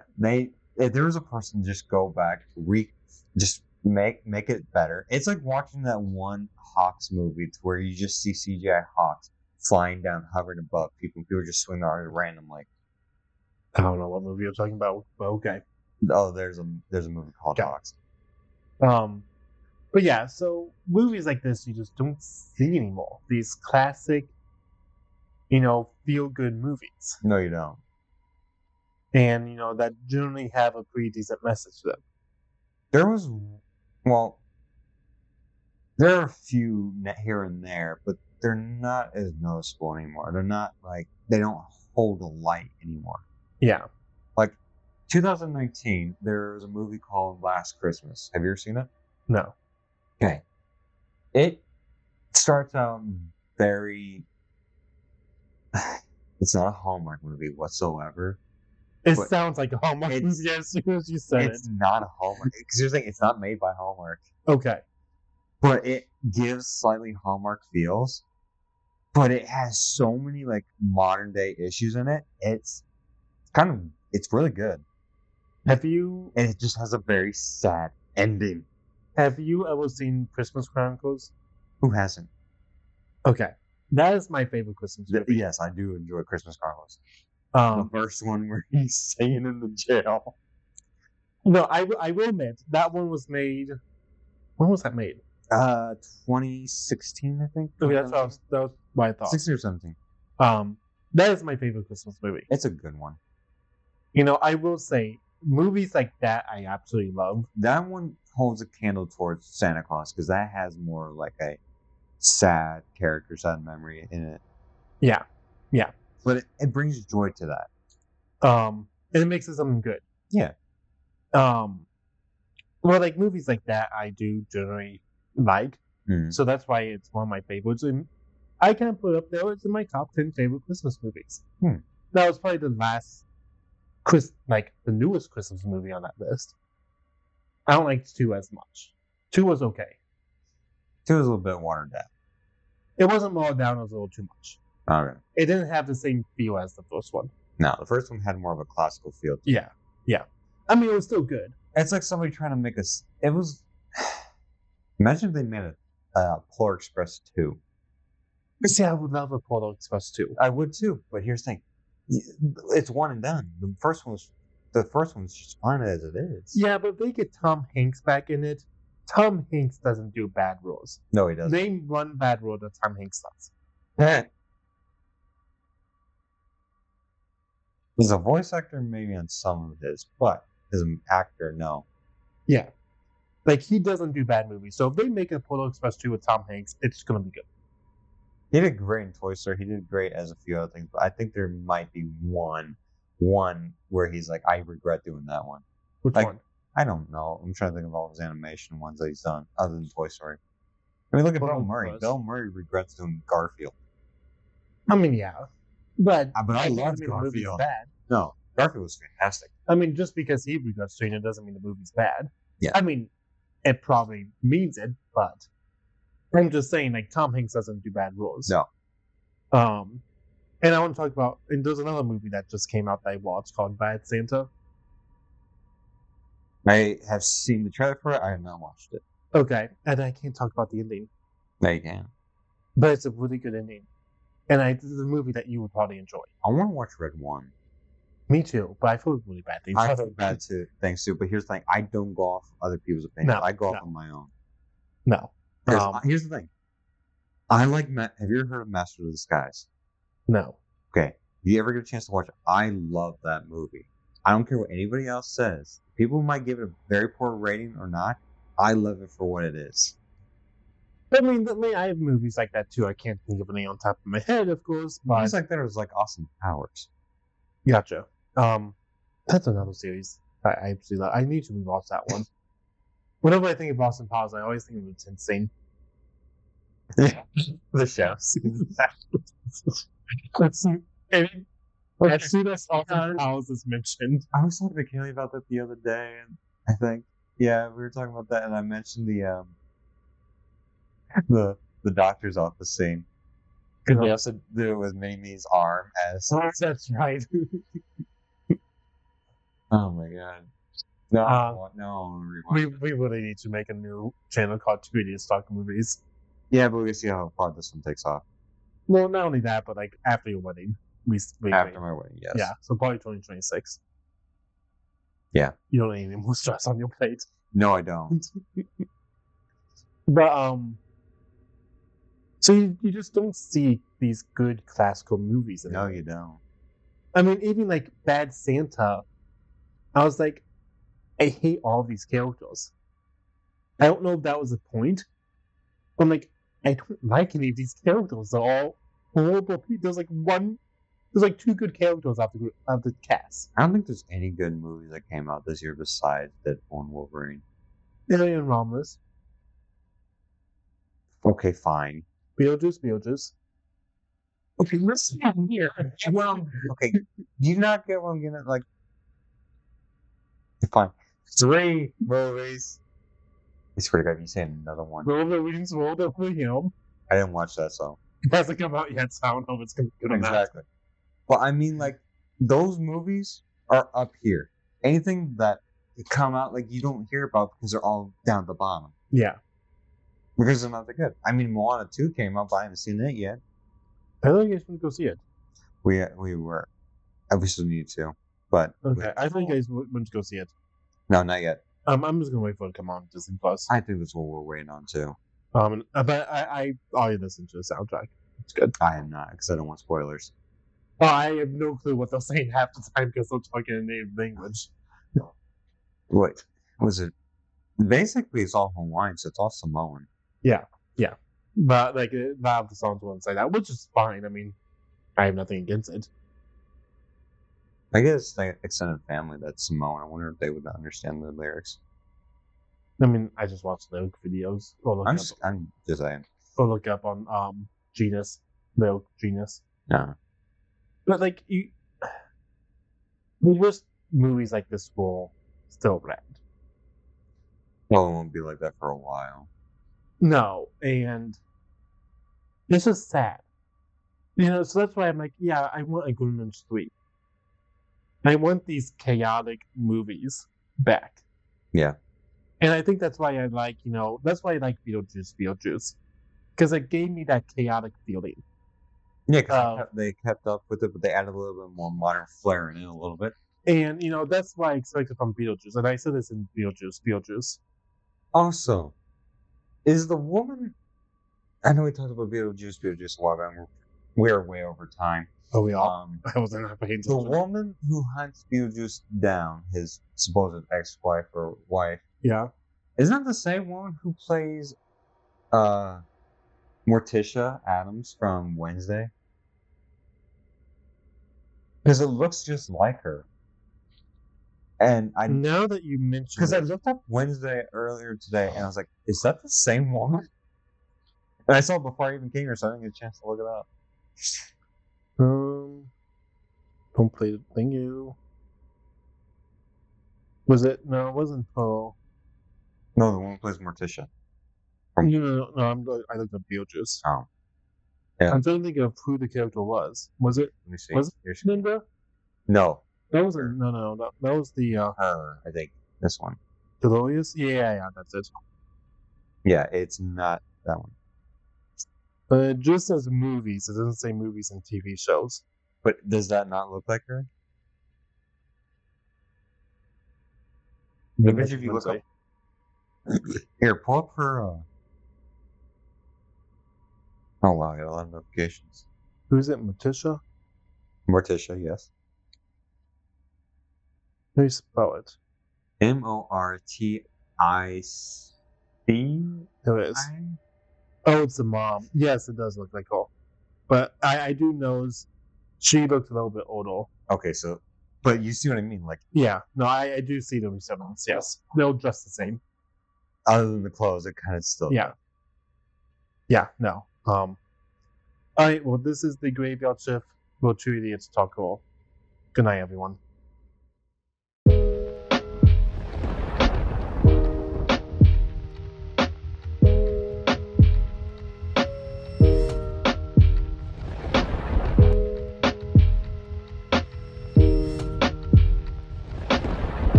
A: if there was a person just go back, just make it better. It's like watching that one Hawks movie where you just see CGI Hawks flying down, hovering above people. People just swing their arms randomly.
B: I don't know what movie you're talking about, but okay.
A: Oh, there's a movie called Hawks.
B: But yeah, so movies like this you just don't see anymore. These classic, feel good movies.
A: No, you don't.
B: And, that generally have a pretty decent message to them.
A: There was, well, there are a few here and there, but they're not as noticeable anymore. They're not like, they don't hold a light anymore.
B: Yeah.
A: Like 2019, there was a movie called Last Christmas. Have you ever seen it?
B: No.
A: Okay. It starts out very. It's not a Hallmark movie whatsoever.
B: It
A: But
B: sounds like a Hallmark movie as soon as you said it.
A: It's not a Hallmark. Because you're saying it's not made by Hallmark.
B: Okay.
A: But it gives slightly Hallmark feels. But it has so many like modern day issues in it. It's really good.
B: Have you
A: And it just has a very sad ending.
B: Have you ever seen Christmas Chronicles?
A: Who hasn't?
B: Okay. That is my favorite Christmas movie.
A: Yes, I do enjoy Christmas Chronicles.
B: Um,
A: The first one where he's singing in the jail.
B: no, I will admit that one was made. When was that made?
A: 2016, I think.
B: Okay, that was what I thought.
A: 16 or 17.
B: That is my favorite Christmas movie.
A: It's a good one.
B: I will say movies like that I absolutely love.
A: That one holds a candle towards Santa Claus because that has more like a sad character, sad memory in it.
B: Yeah.
A: But it brings joy to that.
B: And it makes it something good.
A: Yeah.
B: Well, like movies like that, I do generally like.
A: Mhm.
B: So that's why it's one of my favorites. And I can put it up there. It's in my top 10 favorite Christmas movies. That was probably the last the newest Christmas movie on that list. I don't like 2 as much. 2 was okay.
A: 2 is a little bit watered down.
B: It wasn't watered down. It was a little too much.
A: Okay.
B: It didn't have the same feel as the first one.
A: No, the first one had more of a classical feel.
B: Yeah. I mean, it was still good.
A: It's like somebody trying to make us. It was. Imagine if they made a Polar Express 2.
B: See, I would love a Polar Express 2.
A: I would too, but here's the thing: it's one and done. The first one's just fine as it is.
B: Yeah, but if they get Tom Hanks back in it, Tom Hanks doesn't do bad roles.
A: No, he doesn't.
B: Name one bad role that Tom Hanks does.
A: He's a voice actor, maybe on some of his, but as an actor, no.
B: Yeah. Like, he doesn't do bad movies. So if they make a Polar Express 2 with Tom Hanks, it's going to be good.
A: He did great in Toy Story. He did great as a few other things, but I think there might be one where he's like, I regret doing that one.
B: Which
A: Like,
B: one?
A: I don't know. I'm trying to think of all his animation ones that he's done, other than Toy Story. I mean, look at
B: Well,
A: Bill Murray.
B: was-
A: Bill Murray regrets doing Garfield.
B: I mean, yeah. But
A: I
B: that
A: love
B: doesn't mean the movie's
A: Garfield.
B: bad.
A: No, Garfield was fantastic.
B: I mean, just because he regrets doing it doesn't mean the movie's bad.
A: Yeah.
B: I mean, it probably means it, but I'm just saying, like, Tom Hanks doesn't do bad roles.
A: No.
B: And I want to talk about, and there's another movie that just came out that I watched called Bad Santa.
A: I have seen the trailer for it. I have not watched it.
B: Okay. And I can't talk about the ending,
A: No, you can.
B: but it's a really good ending. And it's a movie that you would probably enjoy.
A: I want to watch Red One.
B: Me too, but I feel really bad things.
A: I feel bad too. Thanks too. But here's the thing: I don't go off other people's opinions.
B: No,
A: I go
B: no.
A: off on my own.
B: No.
A: Here's the thing: I like. Have you ever heard of Master of the Skies?
B: No.
A: Okay. If you ever get a chance to watch it, I love that movie. I don't care what anybody else says. People might give it a very poor rating or not. I love it for what it is.
B: I mean, I have movies like that too. I can't think of any on top of my head, of course. But
A: Movies like that was like Austin Powers.
B: Gotcha. That's another series I absolutely love. I need to rewatch that one. Whenever I think of Austin Powers, I always think of It's Insane.
A: The show.
B: As soon as Austin Powers is mentioned,
A: I was talking to Kelly about that the other day, and I think, yeah, we were talking about that, and I mentioned the doctor's office scene because they also do it with Mimi's arm as.
B: that's right.
A: Oh my god! No, no,
B: we really need to make a new channel called 2 Idiots Talk Movies.
A: Yeah, but we see how far this one takes off.
B: Well, not only that, but like after your wedding, we
A: After my wedding, yes.
B: Yeah, so probably 2026.
A: Yeah.
B: You don't need any more stress on your plate.
A: No, I don't.
B: But so you just don't see these good classical movies
A: No,
B: anymore.
A: you don't.
B: I mean, even like Bad Santa, I was like, I hate all these characters. I don't know if that was the point. But I'm like, I don't like any of these characters. They're all horrible people. There's like two good characters out the cast.
A: I don't think there's any good movies that came out this year besides Deadpool and Wolverine.
B: Alien Romulus,
A: Okay, fine.
B: Beetlejuice.
A: Okay, listen here. Well, okay, do you not get what I'm getting at? Like, fine. 3 movies. I swear to God, if you say another one.
B: Wolverine's World of Him.
A: I didn't watch that, so.
B: It hasn't come out yet, so I don't know if it's going to be good or not.
A: Exactly. But I mean, like, those movies are up here. Anything that come out, like, you don't hear about because they're all down at the bottom.
B: Yeah.
A: Because they're not that good. I mean, Moana 2 came out, but I haven't seen it yet.
B: I think you should go see it.
A: We still need to, but
B: Okay, I think you guys went to go see it.
A: no, not yet.
B: I'm just gonna wait for it to come on Disney Plus.
A: I think that's what we're waiting on too.
B: But I already listened to the soundtrack. It's good.
A: I am not because I don't want spoilers.
B: Oh, I have no clue what they're saying half the time because they're talking in native language.
A: What was it? Basically, it's all Hawaiian, so it's all Samoan.
B: Yeah. But like a lot of the songs were inside out, which is fine. I mean, I have nothing against it.
A: I guess the extended family that's Samoan. I wonder if they would understand the lyrics.
B: I mean, I just watch lyric videos or
A: I'm just saying.
B: look up on Genus, lyric Genus.
A: No.
B: But like there's just movies like this will still rent.
A: Well, it won't be like that for a while.
B: No, and it's just sad. So that's why I'm like, yeah, I want a Gremlins 3. I want these chaotic movies back.
A: Yeah.
B: And I think that's why I like, that's why I like Beetlejuice. Because it gave me that chaotic feeling.
A: Yeah, because they kept up with it, but they added a little bit more modern flair in it a little bit.
B: And, that's what I expected from Beetlejuice. And I said this in Beetlejuice.
A: Also, is the woman... I know we talked about Beetlejuice a while back. We're way over time.
B: Oh, we are? I wasn't paying attention.
A: The woman who hunts Beetlejuice down, his supposed ex-wife or wife...
B: Yeah.
A: Isn't that the same woman who plays Morticia Adams from Wednesday? Because it looks just like her. And
B: now that you mention,
A: because I looked up Wednesday earlier today, and I was like, "Is that the same woman?" And I saw it before I even came here, so I didn't get a chance to look it up.
B: Don't play the thing. You was it? No, it wasn't Pearl.
A: No, the one who plays Morticia.
B: No. I looked up Beetlejuice.
A: Oh, yeah.
B: I'm trying to think of who the character was. Was it?
A: Let me see.
B: Was it Linda?
A: No.
B: That was no. That was the
A: her. I think this one.
B: Delorious. Yeah, that's it.
A: Yeah, it's not that one.
B: But it just says movies. It doesn't say movies and TV shows.
A: But does that not look like her? Maybe if you look up. Here, pull up her. Oh wow, I got a lot of notifications.
B: Who's it? Morticia?
A: Morticia, yes.
B: How do you spell it?
A: Mortici.
B: There it is. Oh, it's the mom. Yes, it does look like her. But I do know she looks a little bit older.
A: Okay, so, but you see what I mean? Like,
B: yeah, no, I do see the resemblance. Yes, they'll dress the same.
A: Other than the clothes, it kind of still.
B: Yeah, no. All right, well, this is the Graveyard Shift. We'll treat it to talk all. Good night, everyone.